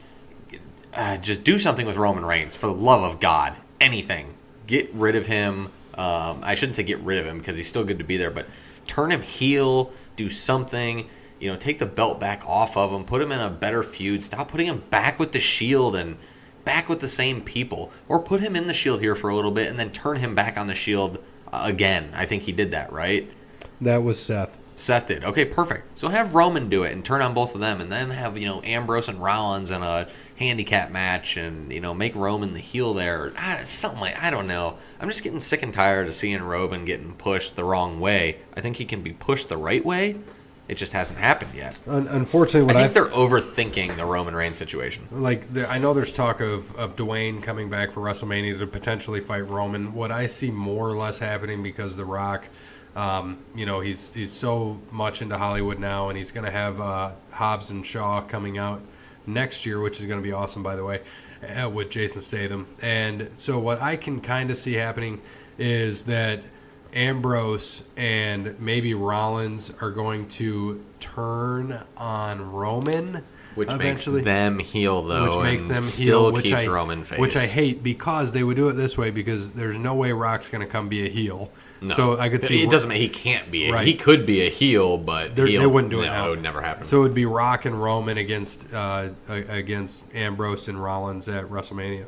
just do something with Roman Reigns, for the love of God. Anything. Get rid of him. I shouldn't say get rid of him because he's still good to be there, but turn him heel, do something. Take the belt back off of him, put him in a better feud, stop putting him back with the Shield and back with the same people, or put him in the Shield here for a little bit and then turn him back on the Shield again. I think he did that, right? That was Seth. Seth did. Okay, perfect. So have Roman do it and turn on both of them, and then have, Ambrose and Rollins in a handicap match and, make Roman the heel there. Something like, I don't know. I'm just getting sick and tired of seeing Roman getting pushed the wrong way. I think he can be pushed the right way. It just hasn't happened yet. Unfortunately, I think they're overthinking the Roman Reigns situation. I know there's talk of Dwayne coming back for WrestleMania to potentially fight Roman. What I see more or less happening, because The Rock He's so much into Hollywood now, and he's going to have Hobbs and Shaw coming out next year, which is going to be awesome, by the way, with Jason Statham. And so what I can kind of see happening is that Ambrose and maybe Rollins are going to turn on Roman. Which eventually. makes them heel, though. Which makes them still heel, keep Roman face. Which I hate, because they would do it this way, because there's no way Rock's going to come be a heel. No. So I could see it doesn't. He can't be. Right. He could be a heel, but they wouldn't do it now. It would never happen. So it would be Rock and Roman against Ambrose and Rollins at WrestleMania.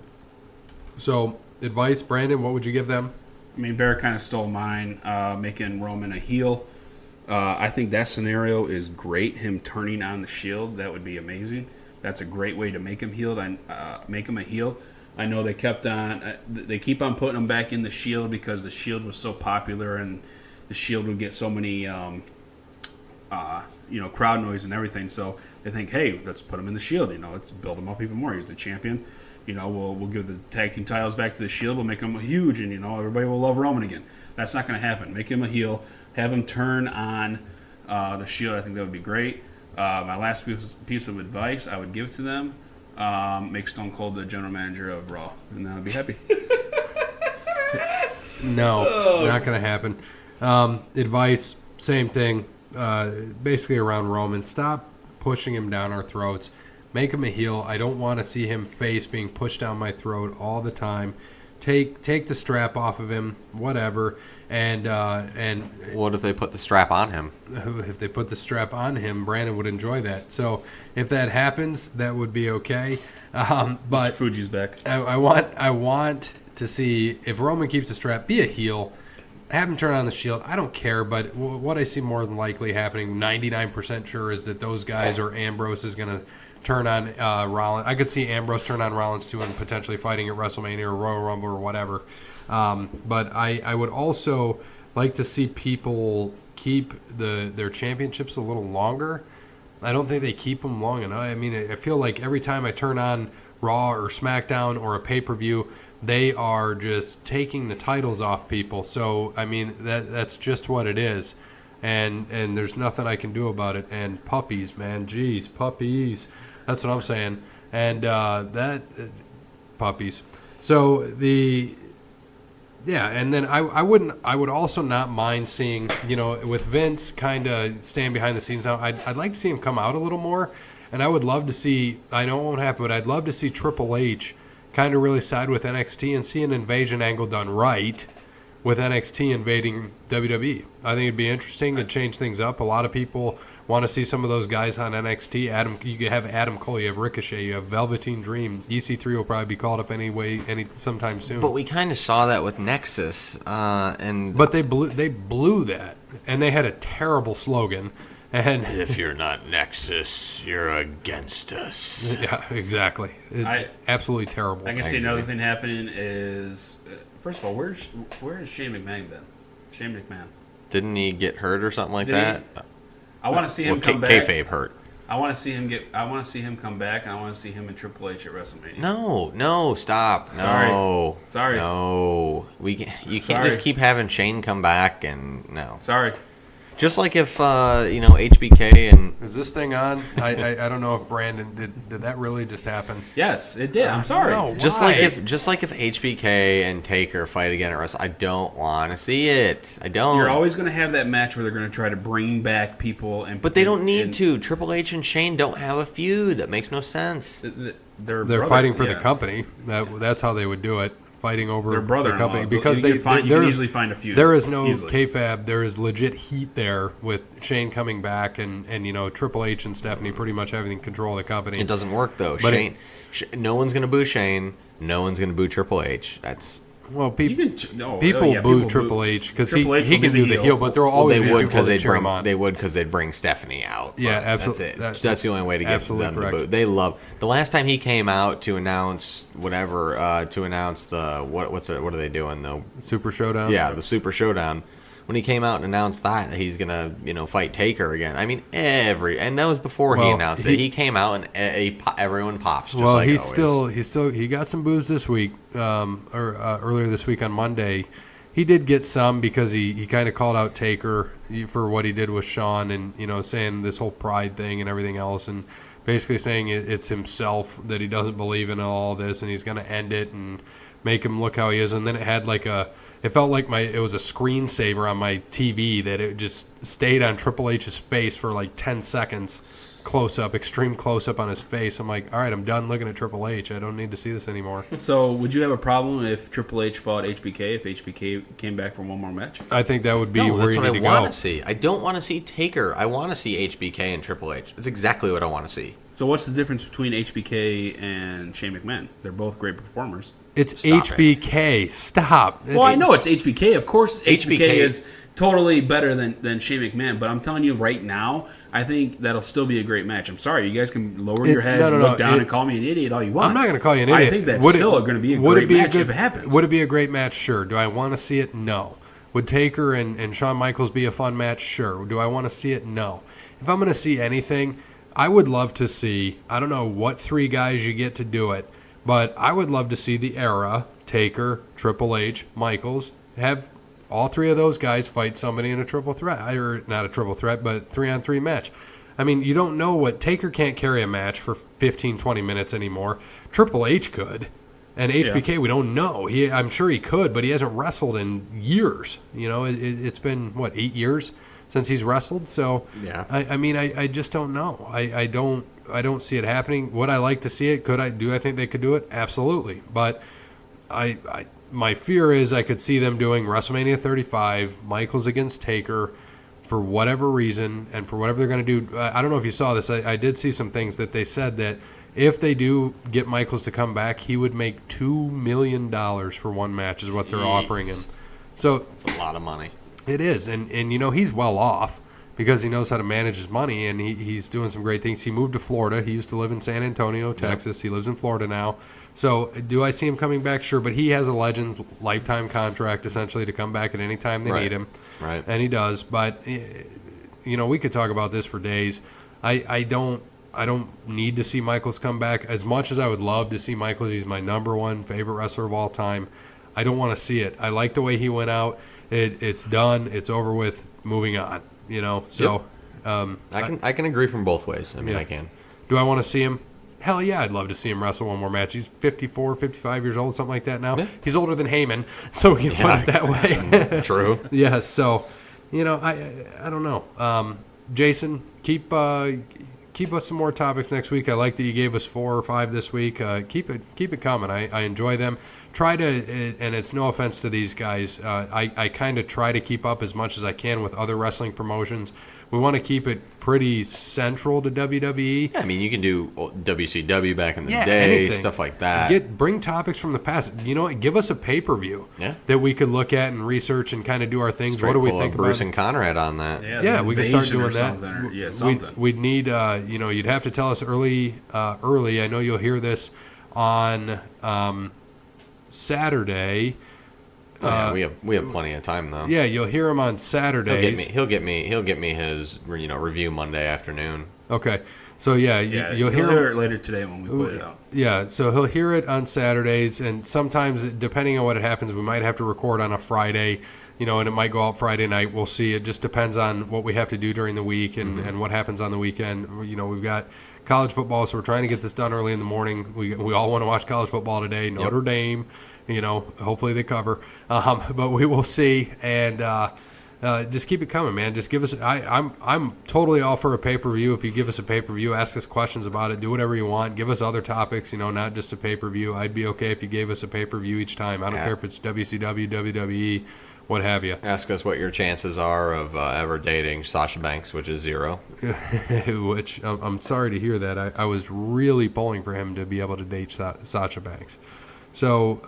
So advice, Brandon, what would you give them? I mean, Bear kind of stole mine, making Roman a heel. I think that scenario is great. Him turning on the Shield, that would be amazing. That's a great way to make him healed. Make him a heel. I know they kept on. They keep on putting him back in the Shield because the Shield was so popular, and the Shield would get so many, crowd noise and everything. So they think, hey, let's put him in the Shield. Let's build him up even more. He's the champion. We'll give the tag team titles back to the Shield. We'll make him huge, and everybody will love Roman again. That's not going to happen. Make him a heel. Have him turn on the Shield. I think that would be great. My last piece of advice I would give to them: make Stone Cold the general manager of Raw, and then I'd be happy. No, not going to happen. Advice, same thing. Basically around Roman. Stop pushing him down our throats. Make him a heel. I don't want to see him face being pushed down my throat all the time. Take the strap off of him, whatever. And what if they put the strap on him? If they put the strap on him, Brandon would enjoy that. So if that happens, that would be okay. But Mr. Fuji's back. I want to see, if Roman keeps the strap, be a heel. Have him turn on the Shield. I don't care, but what I see more than likely happening, 99% sure, is that those guys, or Ambrose is going to turn on Rollins. I could see Ambrose turn on Rollins too, and potentially fighting at WrestleMania or Royal Rumble or whatever. But I would also like to see people keep their championships a little longer. I don't think they keep them long enough. I mean, I feel like every time I turn on Raw or SmackDown or a pay-per-view, they are just taking the titles off people. So, I mean, that's just what it is. And there's nothing I can do about it. And puppies, man. Jeez, puppies. That's what I'm saying. And puppies. So, and then I would also not mind seeing, with Vince kind of staying behind the scenes now, I'd like to see him come out a little more. And I would love to see, I know it won't happen, but I'd love to see Triple H kind of really side with NXT and see an invasion angle done right with NXT invading WWE. I think it'd be interesting to change things up. A lot of people want to see some of those guys on NXT. You have Adam Cole, you have Ricochet, you have Velveteen Dream. EC3 will probably be called up sometime soon. But we kind of saw that with Nexus, but they blew that, and they had a terrible slogan. And if you're not Nexus, you're against us. Yeah, exactly. Absolutely terrible. I can see another thing happening is, first of all, where has Shane McMahon been? Shane McMahon. Didn't he get hurt or something like that? I want to see him come back. Kayfabe hurt. I want to see him come back, and I want to see him and Triple H at WrestleMania. No, stop. Sorry. No. You can't just keep having Shane come back and no. Sorry. Just like if HBK and is this thing on? I don't know if Brandon did that really just happen? Yes, it did. I'm sorry. No, just like if HBK and Taker fight again at Wrestle, I don't want to see it. I don't. You're always going to have that match where they're going to try to bring back people, but they don't need to. Triple H and Shane don't have a feud. That makes no sense. They're fighting for the company. That's how they would do it. Fighting over their brother the company because you can easily find a feud. There is no kayfabe. There is legit heat there with Shane coming back and Triple H and Stephanie pretty much having control of the company. It doesn't work though. But no one's going to boo Shane. No one's going to boo Triple H. That's people boo Triple H because he can do the heel, but there will always be people that cheer him on. They would because they'd bring Stephanie out. Yeah, absolutely. That's the only way to get them to boo. They love the last time he came out to announce whatever to announce the what are they doing though? Super Showdown. Yeah, the Super Showdown. When he came out and announced that he's gonna fight Taker again. I mean and that was before he announced it. He came out and everyone pops. Just like he got some boos this week or earlier this week on Monday. he did get some because he kind of called out Taker for what he did with Sean and, saying this whole pride thing and everything else and basically saying it's himself that he doesn't believe in all this and he's going to end it and make him look how he is. And then it had it felt like it was a screensaver on my TV that it just stayed on Triple H's face for like 10 seconds. Extreme close up on his face. I'm like, all right, I'm done looking at Triple H. I don't need to see this anymore. So, would you have a problem if Triple H fought HBK if HBK came back for one more match? I think that would be No, where that's you what need to I want go. to see. I don't want to see Taker. I want to see HBK and Triple H. That's exactly what I want to see. So, what's the difference between HBK and Shane McMahon? They're both great performers. It's Stop HBK. Stop. Well, I know it's HBK. Of course, HBK HBK is totally better than Shane McMahon. But I'm telling you right now, I think that'll still be a great match. I'm sorry. You guys can lower your heads and look down and call me an idiot all you want. I'm not going to call you an idiot. I think that's still going to be a great match if it happens. Would it be a great match? Sure. Do I want to see it? No. Would Taker and Shawn Michaels be a fun match? Sure. Do I want to see it? No. If I'm going to see anything, I would love to see, I don't know what 3 guys you get to do it, but I would love to see the era, Taker, Triple H, Michaels, have all 3 of those guys fight somebody in a triple threat, or not a triple threat, but 3-on-3 match. I mean, you don't know what Taker can't carry a match for 15, 20 minutes anymore. Triple H could, and HBK we don't know. I'm sure he could, but he hasn't wrestled in years. It's been 8 years since he's wrestled. So Yeah. I just don't know. I don't see it happening. Would I like to see it? Do I think they could do it? Absolutely, but my fear is I could see them doing WrestleMania 35, Michaels against Taker, for whatever reason, and for whatever they're going to do. I don't know if you saw this. I did see some things that they said that if they do get Michaels to come back, he would make $2 million for one match is what they're offering him. So It's a lot of money. it is, and he's well off because he knows how to manage his money, and he's doing some great things. He moved to Florida. He used to live in San Antonio, Texas. He lives in Florida now. So do I see him coming back? Sure, but he has a Legends lifetime contract, essentially, to come back at any time they need him. Right. And he does. But, we could talk about this for days. I don't need to see Michaels come back. As much as I would love to see Michaels, he's my number 1 favorite wrestler of all time. I don't want to see it. I like the way he went out. It's done. It's over with. Moving on. So I can agree from both ways. I can. do I want to see him? Hell yeah, I'd love to see him wrestle one more match. He's 54, 55 years old, something like that now. Yeah. He's older than Heyman, so we can put it that way. True. Yeah, so, I don't know. Jason, keep us some more topics next week. I like that you gave us 4 or 5 this week. Keep it coming. I enjoy them. Try to, and it's no offense to these guys, I kind of try to keep up as much as I can with other wrestling promotions. We want to keep it pretty central to WWE. Yeah, you can do WCW back in the day, anything. stuff like that. Bring topics from the past. You know what? Give us a pay-per-view that we could look at and research and kind of do our things. Straight what do we pull think up Bruce about and Conrad on that? Yeah, we could start doing that. Something. We'd need, you'd have to tell us early. I know you'll hear this on Saturday. We have plenty of time though. Yeah, you'll hear him on Saturdays. He'll get me his review Monday afternoon. Okay, so you'll hear it later today when we put it out. Yeah, so he'll hear it on Saturdays, and sometimes depending on what happens, we might have to record on a Friday. And it might go out Friday night. We'll see. It just depends on what we have to do during the week and what happens on the weekend. We've got college football, so we're trying to get this done early in the morning. We all want to watch college football today. Notre Dame. Hopefully they cover. But we will see, and just keep it coming, man. Just give us. I'm totally all for a pay-per-view. If you give us a pay-per-view, ask us questions about it. Do whatever you want. Give us other topics. Not just a pay-per-view. I'd be okay if you gave us a pay-per-view each time. I don't care if it's WCW, WWE, what have you. Ask us what your chances are of ever dating Sasha Banks, which is 0. Which I'm sorry to hear that. I was really pulling for him to be able to date Sasha Banks. So,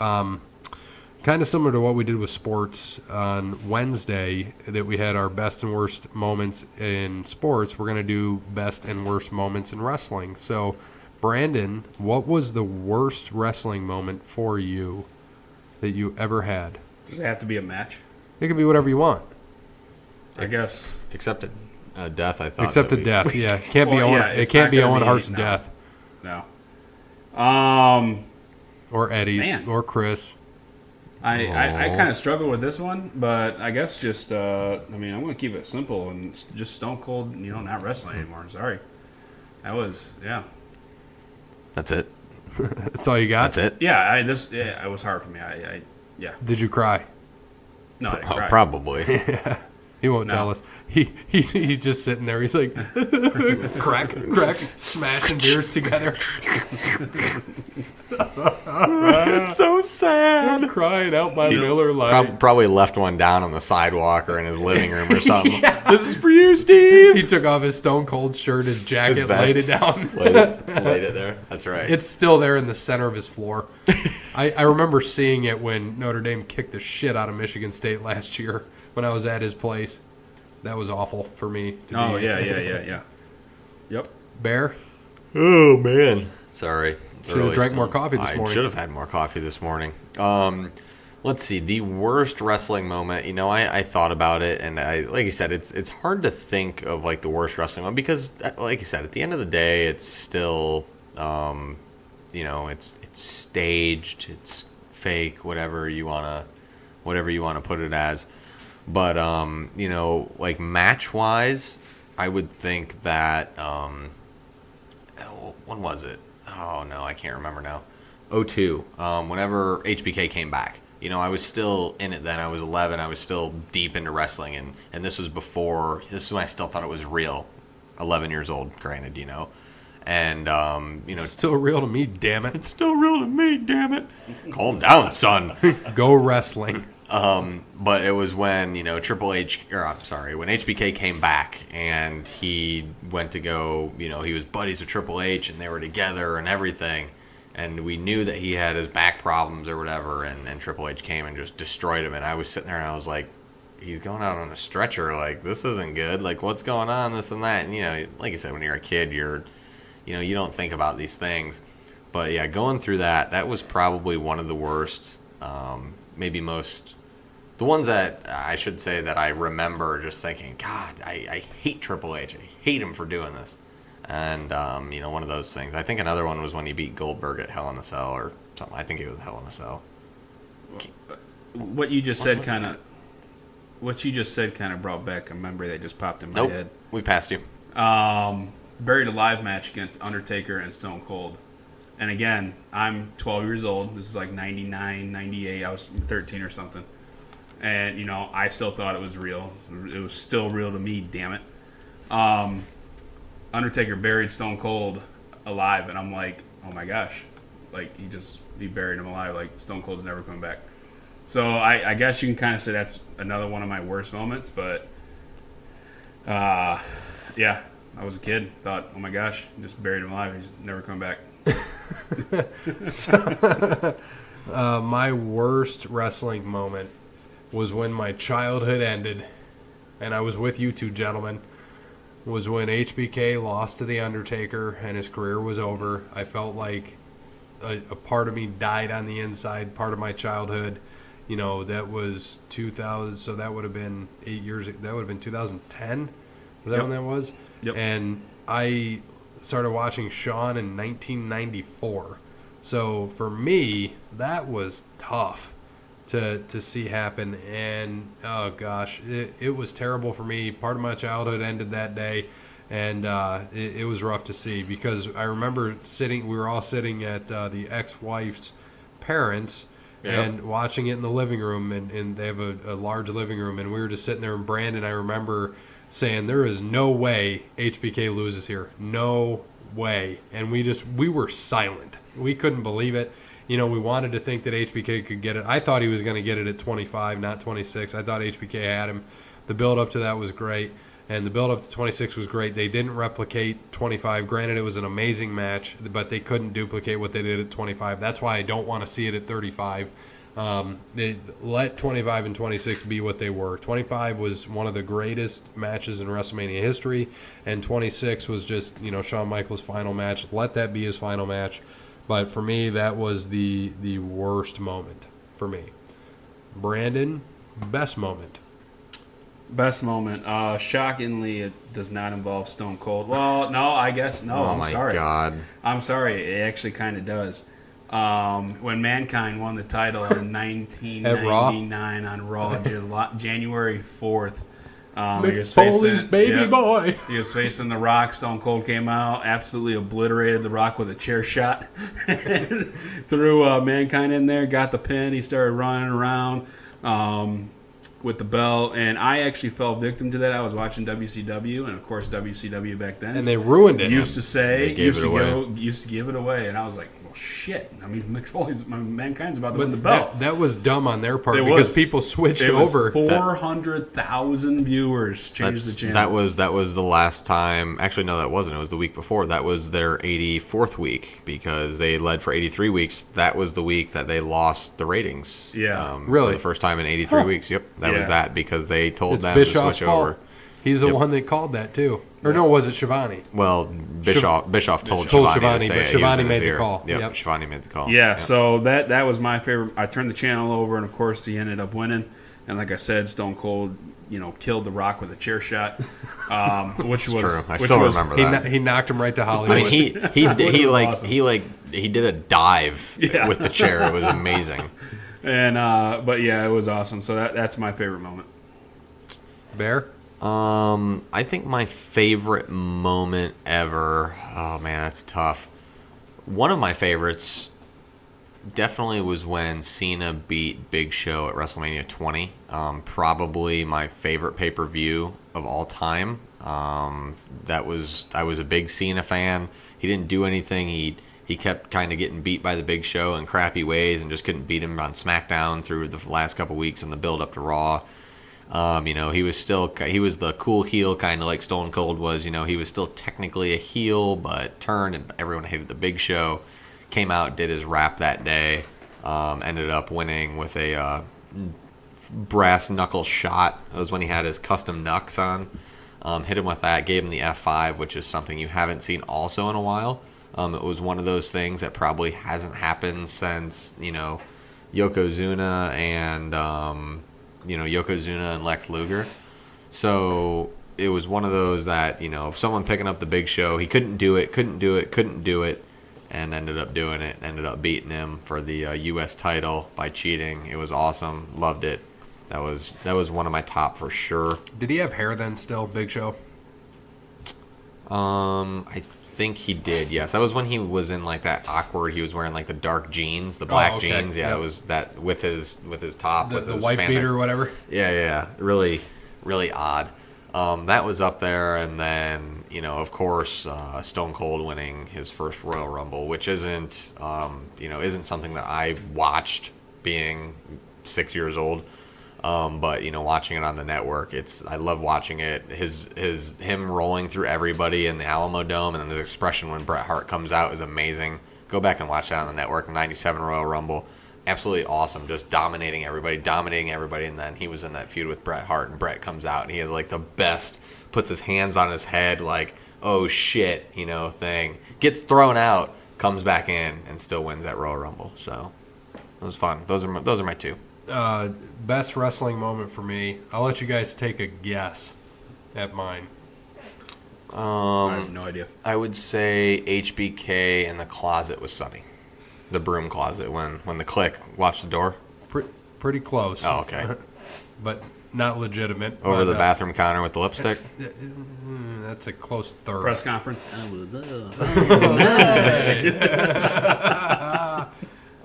kind of similar to what we did with sports on Wednesday, that we had our best and worst moments in sports, we're going to do best and worst moments in wrestling. So, Brandon, what was the worst wrestling moment for you that you ever had? Does it have to be a match? It can be whatever you want. I guess. Except death, I thought. Except a death, yeah. It can't be Owen Hart's death. No. Or Eddie's, or Chris. I kind of struggle with this one, but I guess just I'm going to keep it simple and just Stone Cold, not wrestling anymore. Sorry, that was That's it. That's all you got? That's it. Yeah, it was hard for me. Yeah. Did you cry? No, I didn't cry. Probably. He won't No. tell us. He's just sitting there. He's like, crack, smashing beers together. It's so sad. Crying out by Miller Lite. Probably left one down on the sidewalk or in his living room or something. This is for you, Steve. He took off his Stone Cold shirt, his jacket, His vest. laid it down. laid it there. That's right. It's still there in the center of his floor. I remember seeing it when Notre Dame kicked the shit out of Michigan State last year when I was at his place. That was awful for me. Oh, yeah. Yep. Bear? Oh man. Sorry. Should have drank more coffee this morning. I should have had more coffee this morning. Let's see. The worst wrestling moment. I thought about it, and like you said, it's hard to think of like the worst wrestling moment because, like you said, at the end of the day, it's still, it's staged, it's fake, whatever you wanna put it as. But like match wise, I would think that when was it? Oh no, I can't remember now. 2002. Whenever HBK came back, I was still in it then. I was 11. I was still deep into wrestling, and this was before. This is when I still thought it was real. 11 years old, granted, and It's still real to me, damn it. it's still real to me. Damn it! Calm down, son. Go wrestling. But it was when, when HBK came back and he went to go, he was buddies with Triple H and they were together and everything. And we knew that he had his back problems or whatever. And Triple H came and just destroyed him. And I was sitting there and I was like, he's going out on a stretcher. Like, this isn't good. Like, what's going on? This and that. And, like you said, when you're a kid, you don't think about these things. But yeah, going through that was probably one of the worst, maybe most. The ones that I should say that I remember just thinking, God, I hate Triple H. I hate him for doing this. And, one of those things. I think another one was when he beat Goldberg at Hell in a Cell or something. I think it was Hell in a Cell. What you just said kind of brought back a memory that just popped in my Nope, head. we passed you. Buried Alive match against Undertaker and Stone Cold. And again, I'm 12 years old. This is like 99, 98. I was 13 or something. And, I still thought it was real. It was still real to me, damn it. Undertaker buried Stone Cold alive, and I'm like, oh my gosh. Like, he buried him alive. Like, Stone Cold's never coming back. So I guess you can kind of say that's another one of my worst moments. But, yeah, I was a kid. Thought, oh my gosh, just buried him alive. He's never coming back. My worst wrestling moment was when my childhood ended, and I was with you two gentlemen, was when HBK lost to The Undertaker and his career was over. I felt like a part of me died on the inside, part of my childhood. That was 2000, so that would have been 8 years, that would have been 2010? Was that when that was? Yep. And I started watching Shawn in 1994. So for me, that was tough to see happen, and oh gosh, it was terrible for me. Part of my childhood ended that day, and it was rough to see because I remember we were all sitting at the ex-wife's parents' and watching it in the living room, and they have a large living room, and we were just sitting there, and Brandon, I remember saying, there is no way HBK loses here. No way. And we were silent. We couldn't believe it. We wanted to think that HBK could get it. I thought he was going to get it at 25, not 26. I thought HBK had him. The build-up to that was great, and the build-up to 26 was great. They didn't replicate 25. Granted, it was an amazing match, but they couldn't duplicate what they did at 25. That's why I don't want to see it at 35. They let 25 and 26 be what they were. 25 was one of the greatest matches in WrestleMania history, and 26 was just, Shawn Michaels' final match. Let that be his final match. But for me, that was the worst moment for me. Brandon, best moment. Best moment. Shockingly, it does not involve Stone Cold. Well, no, I guess no. Oh I'm my sorry. God. I'm sorry. It actually kind of does. when Mankind won the title in 1999 on Raw, January 4th. Mick Foley's baby boy. He was facing The Rock. Stone Cold came out, absolutely obliterated The Rock with a chair shot. Threw Mankind in there, got the pin. He started running around with the belt, and I actually fell victim to that. I was watching WCW, and of course WCW back then, and they ruined it. Used to give it away, and I was like, well, shit. I mean, Mankind's about to win the belt. That was dumb on their part because people switched over. 400,000 viewers changed the channel. That was the last time. Actually, no, that wasn't. It was the week before. That was their 84th week because they led for 83 weeks. That was the week that they lost the ratings. Yeah, really, for the first time in 83 weeks. Yep, that was that because they told them Bischoff's to switch fault. over. He's the one that called that too. Or no, was it Shivani? Well, Bischoff told Shivani to say but it. Shivani made the call. Yep, Shivani made the call. Yeah, so that was my favorite. I turned the channel over, and of course, he ended up winning. And like I said, Stone Cold, killed The Rock with a chair shot, which was true. I still remember that. He knocked him right to Hollywood. I mean, he did a dive Yeah. with the chair. It was amazing. And but yeah, it was awesome. So that's my favorite moment. Bear? I think my favorite moment ever. Oh man, that's tough. One of my favorites definitely was when Cena beat Big Show at WrestleMania 20. Probably my favorite pay-per-view of all time. I was a big Cena fan. He didn't do anything. He kept kind of getting beat by the Big Show in crappy ways and just couldn't beat him on SmackDown through the last couple weeks in the build up to Raw. He was the cool heel, kind of like Stone Cold was. He was still technically a heel, but turned and everyone hated the Big Show. Came out, did his rap that day, ended up winning with a brass knuckle shot. That was when he had his custom knucks on. Hit him with that, gave him the F5, which is something you haven't seen also in a while. It was one of those things that probably hasn't happened since, Yokozuna and Yokozuna and Lex Luger. So it was one of those that, someone picking up the Big Show, he couldn't do it, and ended up doing it, ended up beating him for the U.S. title by cheating. It was awesome. Loved it. That was one of my top for sure. Did he have hair then still, Big Show? I think he did, yes. That was when he was in like that awkward, he was wearing like the dark jeans, the black jeans. Yeah, it was that with his top, with the his white spandex. beater or whatever. Yeah. Really, really odd. That was up there, and then of course, Stone Cold winning his first Royal Rumble, which isn't something that I watched being 6 years old. But watching it on the network, I love watching it. Him rolling through everybody in the Alamo Dome, and then his expression when Bret Hart comes out is amazing. Go back and watch that on the network. 97 Royal Rumble, absolutely awesome. Just dominating everybody, and then he was in that feud with Bret Hart, and Bret comes out, and he has like the best. Puts his hands on his head, like oh shit, thing. Gets thrown out, comes back in, and still wins that Royal Rumble. So it was fun. Those are my two. Best wrestling moment for me. I'll let you guys take a guess at mine. I have no idea. I would say HBK in the closet with Sonny. The broom closet when the Click watched the door. Pretty close. Oh, okay. But not legitimate. Over the bathroom counter with the lipstick? That's a close third. Press conference. I was up.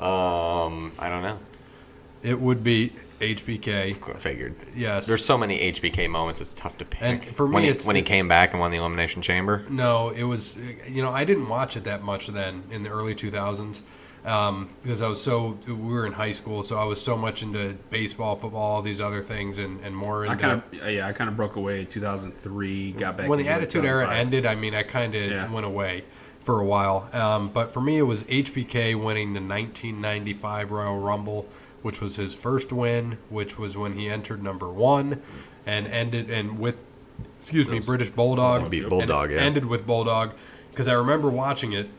I don't know. It would be HBK. I figured. Yes. There's so many HBK moments, it's tough to pick. And for me, when he came back and won the Elimination Chamber? No, it was, I didn't watch it that much then in the early 2000s because we were in high school, so I was so much into baseball, football, all these other things, and more into... I kind of broke away in 2003, got back... When the Attitude Era ended, I kind of went away for a while. But for me, it was HBK winning the 1995 Royal Rumble, which was his first win, which was when he entered number 1 and ended with British Bulldog. Beat Bulldog, yeah. Ended with Bulldog because I remember watching it,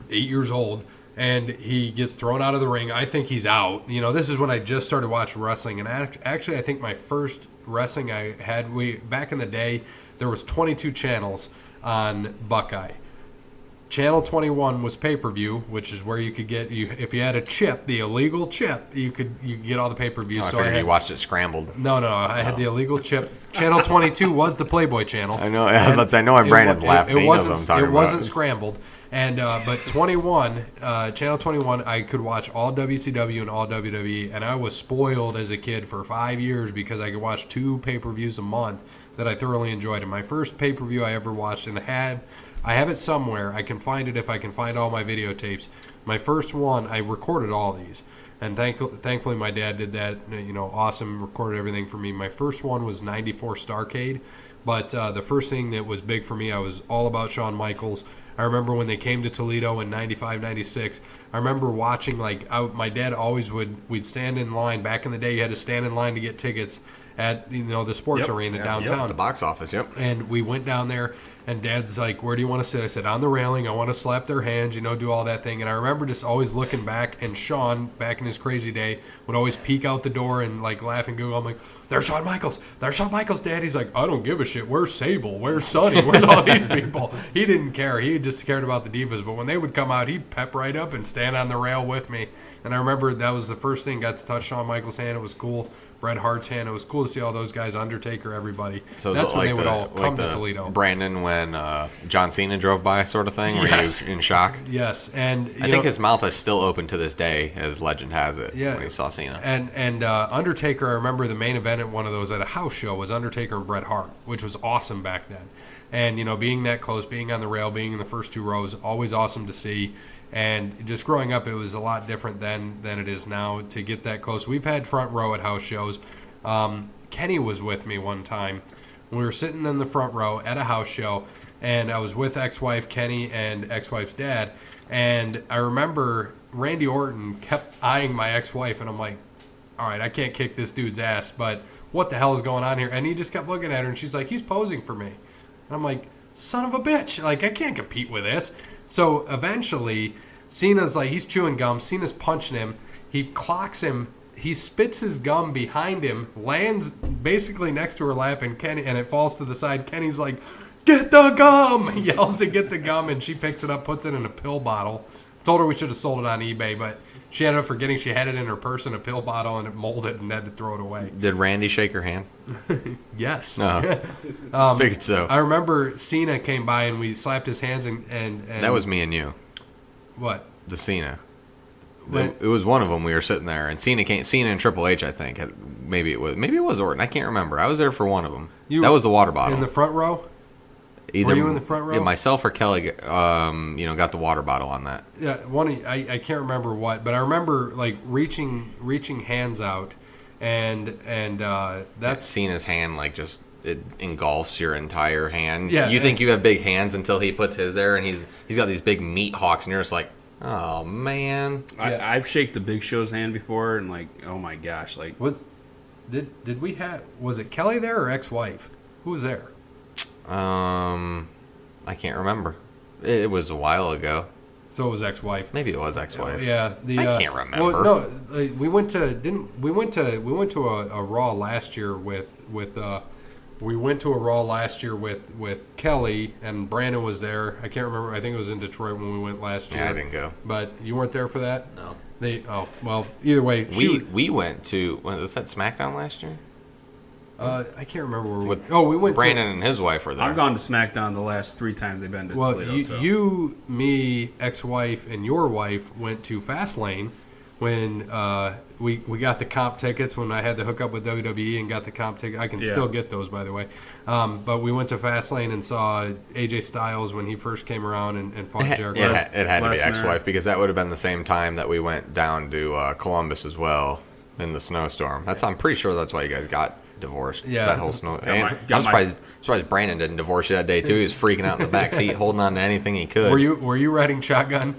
8 years old, and he gets thrown out of the ring. I think he's out. This is when I just started watching wrestling, and actually I think my first wrestling I had, back in the day, there was 22 channels on Buckeye. Channel 21 was pay-per-view, which is where you could get if you had a chip, the illegal chip, you could get all the pay-per-views. I figured you watched it scrambled. No, I had the illegal chip. Channel 22 was the Playboy channel. I know. I know why Brandon's laughing. It wasn't scrambled. And but 21, Channel 21, I could watch all WCW and all WWE, and I was spoiled as a kid for 5 years because I could watch 2 pay-per-views a month that I thoroughly enjoyed. And my first pay-per-view I ever watched, and I have it somewhere. I can find it if I can find all my videotapes. My first one, I recorded all these. And thankfully my dad did that, awesome, recorded everything for me. My first one was 94 Starrcade. But the first thing that was big for me, I was all about Shawn Michaels. I remember when they came to Toledo in 95, 96. I remember watching, my dad always we'd stand in line. Back in the day, you had to stand in line to get tickets at, the sports arena downtown. The box office, yep. And we went down there, and Dad's like, where do you want to sit? I said, on the railing. I want to slap their hands, do all that thing. And I remember just always looking back, and Shawn, back in his crazy day, would always peek out the door and, laugh and giggle. I'm like, there's Shawn Michaels. There's Shawn Michaels, Dad. He's like, I don't give a shit. Where's Sable? Where's Sonny? Where's all these people? He didn't care. He just cared about the divas. But when they would come out, he'd pep right up and stand on the rail with me. And I remember that was the first thing, got to touch Shawn Michaels' hand. It was cool. Bret Hart's hand. It was cool to see all those guys, Undertaker, everybody. So that's when they would all come to Toledo. Brandon, when John Cena drove by, sort of thing? Yes. Were you in shock? Yes. And I think his mouth is still open to this day, as legend has it, when he saw Cena. And Undertaker, I remember the main event at one of those at a house show was Undertaker and Bret Hart, which was awesome back then. And, being that close, being on the rail, being in the first 2 rows, always awesome to see. And just growing up, it was a lot different than it is now to get that close. We've had front row at house shows. Kenny was with me one time. We were sitting in the front row at a house show, and I was with ex-wife Kenny and ex-wife's dad. And I remember Randy Orton kept eyeing my ex-wife, and I'm like, all right, I can't kick this dude's ass, but what the hell is going on here? And he just kept looking at her, and she's like, he's posing for me. And I'm like, son of a bitch. I can't compete with this. So eventually, Cena's he's chewing gum. Cena's punching him. He clocks him. He spits his gum behind him, lands basically next to her lap, and it falls to the side. Kenny's like, get the gum! He yells to get the gum, and she picks it up, puts it in a pill bottle. Told her we should have sold it on eBay, but she ended up forgetting she had it in her purse in a pill bottle, and it molded and had to throw it away. Did Randy shake her hand? Yes. No. Figured so. I remember Cena came by, and we slapped his hands, and that was me and you. What? The Cena. It was one of them. We were sitting there, and Cena and Triple H, I think. Maybe it was Orton. I can't remember. I was there for one of them. That was the water bottle. In the front row? Were you in the front row? Yeah, myself or Kelly, got the water bottle on that. Yeah, I can't remember what, but I remember reaching hands out, and that's Cena's hand it engulfs your entire hand. Yeah, you think you have big hands until he puts his there, and he's got these big meat hawks, and you're just like, oh man. I've shaken the Big Show's hand before, and oh my gosh, did we have, was it Kelly there or ex-wife? Who was there? I can't remember. It was a while ago. So it was ex-wife. Maybe it was ex-wife. Yeah, I can't remember. Well, no, we went to a Raw last year with Kelly, and Brandon was there. I can't remember. I think it was in Detroit when we went last year. Yeah, I didn't go. But you weren't there for that? No. Either way. We went to, was that SmackDown last year? I can't remember where we went. Brandon and his wife were there. I've gone to SmackDown the last 3 times they've been to Toledo. You, me, ex-wife, and your wife went to Fastlane when we got the comp tickets, when I had to hook up with WWE and got the comp ticket. I can still get those, by the way. But we went to Fastlane and saw AJ Styles when he first came around and fought Jericho. It had to be ex-wife, because that would have been the same time that we went down to Columbus as well in the snowstorm. I'm pretty sure that's why you guys got divorced. Yeah, that whole snow. I'm surprised Brandon didn't divorce you that day too. He was freaking out in the back seat, holding on to anything he could. Were you riding shotgun?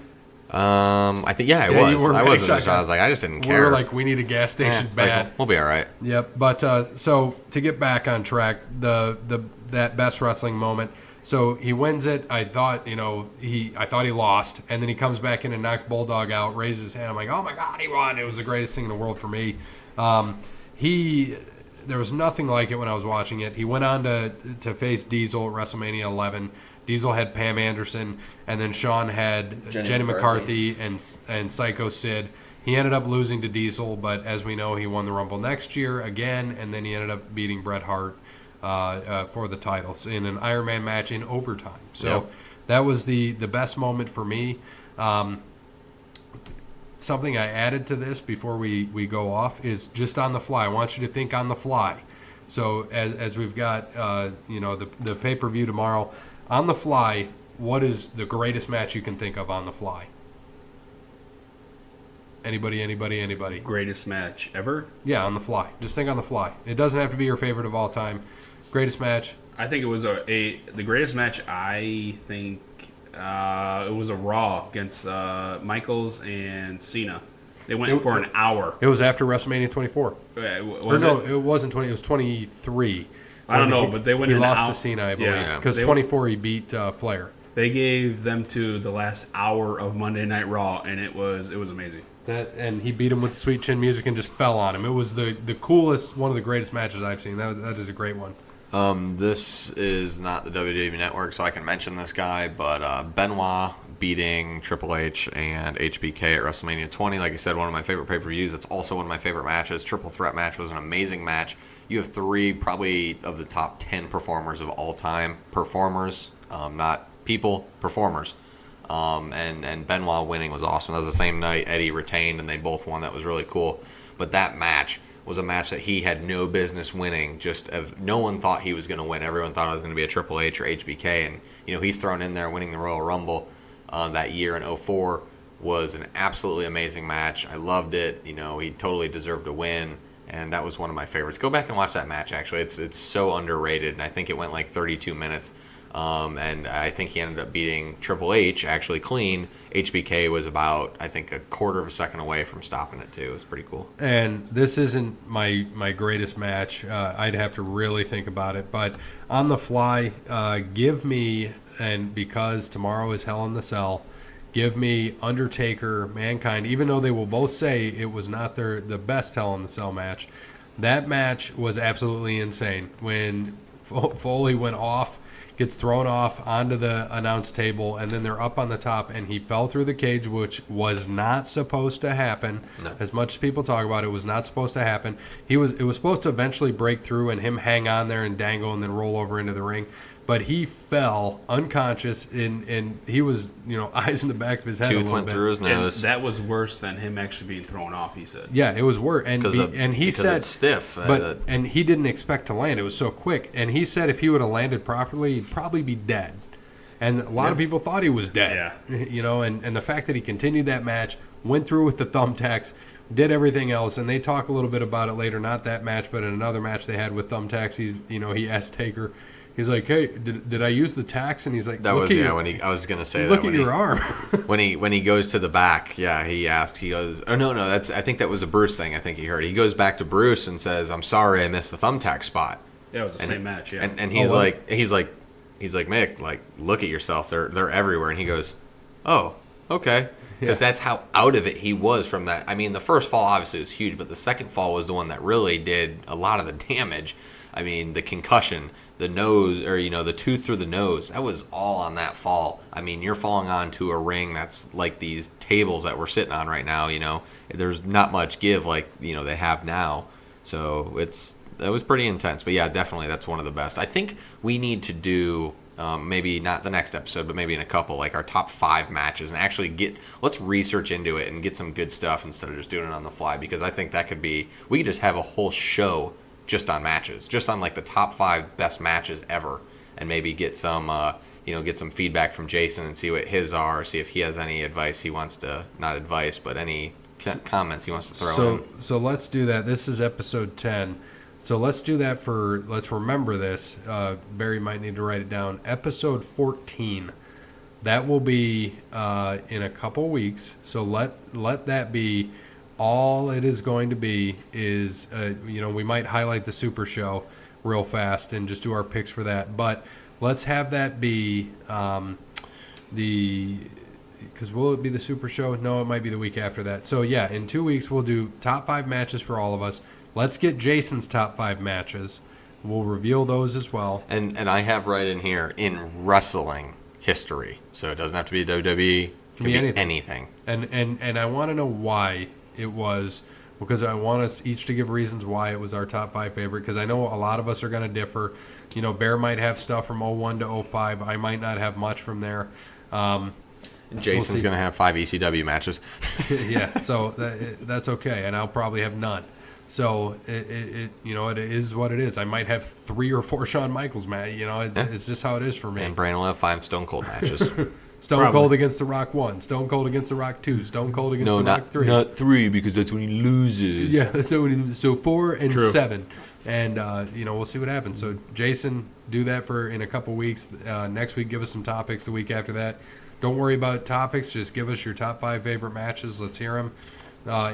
I think I was. I wasn't. I was like, I just didn't care. We were like, we need a gas station bad. We'll be all right. Yep. But so to get back on track, that best wrestling moment. So he wins it. I thought he lost, and then he comes back in and knocks Bulldog out, raises his hand. I'm like, oh my God, he won! It was the greatest thing in the world for me. There was nothing like it when I was watching it. He went on to face Diesel at WrestleMania 11. Diesel had Pam Anderson, and then Sean had Jenny McCarthy and Psycho Sid. He ended up losing to Diesel, but as we know, he won the Rumble next year again, and then he ended up beating Bret Hart for the titles in an Iron Man match in overtime. So that was the best moment for me. Something I added to this before we go off is just on the fly. I want you to think on the fly. So as we've got the pay-per-view tomorrow, on the fly, what is the greatest match you can think of on the fly? Anybody? Greatest match ever? Yeah, on the fly. Just think on the fly. It doesn't have to be your favorite of all time. Greatest match? I think it was the greatest match. I think it was a Raw against Michaels and Cena. They went for an hour. It was after WrestleMania 24. Was it? It wasn't 20. It was 23. I don't know, but they went. He an lost hour. to Cena, I believe, Yeah, because 24 he beat Flair. They gave them to the last hour of Monday Night Raw, and it was amazing. And he beat him with Sweet Chin Music and just fell on him. It was the coolest, one of the greatest matches I've seen. That is a great one. This is not the WWE Network, so I can mention this guy, but Benoit beating Triple H and HBK at WrestleMania 20. Like I said, one of my favorite pay-per-views. It's also one of my favorite matches. Triple Threat match was an amazing match. You have three probably of the top 10 performers of all time. Performers, not people, performers. And Benoit winning was awesome. That was the same night Eddie retained, and they both won. That was really cool. But that match was a match that he had no business winning. No one thought he was going to win. Everyone thought it was going to be a Triple H or HBK, and he's thrown in there winning the Royal Rumble that year in 2004. Was an absolutely amazing match. I loved it. He totally deserved to win, and that was one of my favorites. Go back and watch that match. Actually, it's so underrated, and I think it went like 32 minutes. And I think he ended up beating Triple H actually clean. HBK was about, I think, a quarter of a second away from stopping it, too. It was pretty cool. And this isn't my greatest match. I'd have to really think about it. But on the fly, give me, and because tomorrow is Hell in the Cell, give me Undertaker, Mankind, even though they will both say it was not the best Hell in the Cell match. That match was absolutely insane. When Foley went off, gets thrown off onto the announce table, and then they're up on the top, and he fell through the cage, which was not supposed to happen. No. As much as people talk about it, it was not supposed to happen. It was supposed to eventually break through and him hang on there and dangle and then roll over into the ring. But he fell unconscious, and he was, eyes in the back of his head. Tooth a little went bit. through his nose. And that was worse than him actually being thrown off, he said. Yeah, it was worse. And he said it's stiff. And he didn't expect to land. It was so quick. And he said if he would have landed properly, he'd probably be dead. And a lot of people thought he was dead. Yeah. And the fact that he continued that match, went through with the thumbtacks, did everything else, and they talk a little bit about it later. Not that match, but in another match they had with thumbtacks. He asked Taker. He's like, hey, did I use the tacks? And he's like, that was when I was gonna say look that at your arm. when he goes to the back, he asked. He goes, oh no, I think that was a Bruce thing. I think he heard. He goes back to Bruce and says, I'm sorry, I missed the thumbtack spot. Yeah, it was the same match. Yeah, and he's like Mick, like look at yourself. They're everywhere. And he goes, oh, okay. Because that's how out of it he was from that. I mean, the first fall obviously was huge, but the second fall was the one that really did a lot of the damage. I mean, the concussion, the nose, or the tooth through the nose, that was all on that fall. I mean, you're falling onto a ring that's like these tables that we're sitting on right now. There's not much give like they have now. So that was pretty intense. But yeah, definitely that's one of the best. I think we need to do maybe not the next episode, but maybe in a couple, like our top 5 matches, and actually let's research into it and get some good stuff instead of just doing it on the fly, because I think that could be, we could just have a whole show just on matches, just on like the top 5 best matches ever, and maybe get some get some feedback from Jason and see what his are, see if he has any advice he wants to, not advice, but any comments he wants to throw in. So let's do that. This is episode 10. So let's do that let's remember this. Barry might need to write it down. Episode 14. That will be in a couple weeks. So let that be all it is going to be. Is we might highlight the Super Show real fast and just do our picks for that. But let's have that be because will it be the Super Show? No, it might be the week after that. So yeah, in 2 weeks we'll do top 5 matches for all of us. Let's get Jason's top 5 matches. We'll reveal those as well. And I have right in here in wrestling history, so it doesn't have to be WWE. Can be anything. And I want to know why it was, because I want us each to give reasons why it was our top 5 favorite, because I know a lot of us are going to differ. You know, Bear might have stuff from 01 to 05. I might not have much from there. Jason's going to have 5 ECW matches. Yeah, so that's okay, and I'll probably have none. So it is what it is. I might have 3 or 4 Shawn Michaels matches. You know, it's just how it is for me. And Brandon will have 5 Stone Cold matches. Stone Cold against The Rock 1, Stone Cold against The Rock 2, Stone Cold against The Rock 3. Not 3, because that's when he loses. Yeah, so 4 and 7. And, we'll see what happens. So, Jason, do that in a couple weeks. Next week, give us some topics. The week after that, don't worry about topics. Just give us your top 5 favorite matches. Let's hear them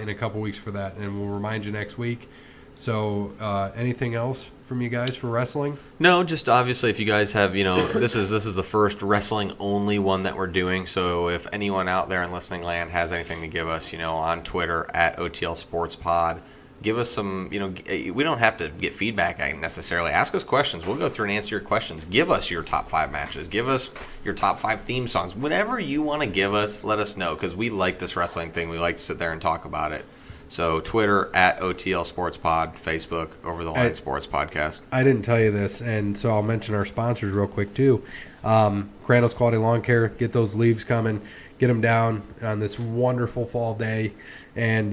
in a couple weeks for that. And we'll remind you next week. So, anything else from you guys for wrestling? No, just obviously if you guys have, this is the first wrestling only one that we're doing. So if anyone out there in listening land has anything to give us, on Twitter at OTL Sports Pod, give us some, we don't have to get feedback necessarily. Ask us questions. We'll go through and answer your questions. Give us your top 5 matches. Give us your top 5 theme songs. Whatever you want to give us, let us know, because we like this wrestling thing. We like to sit there and talk about it. So Twitter at OTL Sports Pod, Facebook Over the Line Sports Podcast. I didn't tell you this, and so I'll mention our sponsors real quick too. Crandall's Quality Lawn Care. Get those leaves coming. Get them down on this wonderful fall day. And,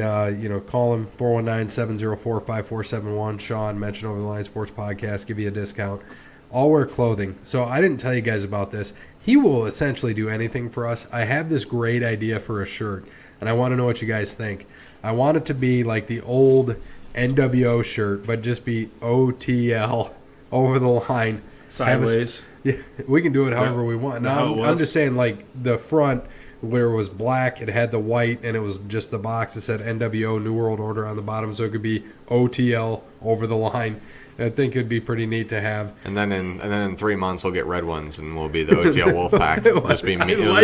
call them 419-704-5471. Sean, mention Over the Line Sports Podcast. Give you a discount. All wear clothing. So I didn't tell you guys about this. He will essentially do anything for us. I have this great idea for a shirt, and I want to know what you guys think. I want it to be like the old NWO shirt, but just be OTL, Over the Line. Sideways. Yeah, we can do it however we want. Now, I'm just saying, like, the front where it was black, it had the white, and it was just the box that said NWO, New World Order on the bottom, so it could be OTL, Over the Line. I think it'd be pretty neat to have. And then in 3 months we'll get red ones and we'll be the OTL Wolfpack. It'll just be me. It'll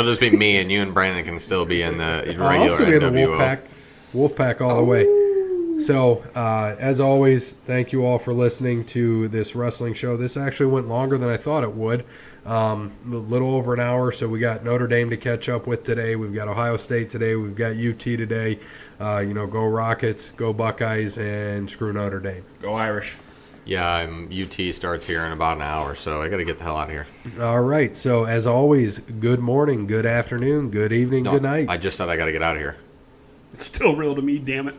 just be me, and you and Brandon can still be in the regular I'll still be in the NWO. Wolfpack all the way. So, as always, thank you all for listening to this wrestling show. This actually went longer than I thought it would. A little over an hour. So we got Notre Dame to catch up with today. We've got Ohio State today. We've got UT today. Go Rockets, go Buckeyes, and screw Notre Dame. Go Irish. Yeah, UT starts here in about an hour, so I got to get the hell out of here. All right. So, as always, good morning, good afternoon, good evening, good night. I just said I got to get out of here. It's still real to me, damn it.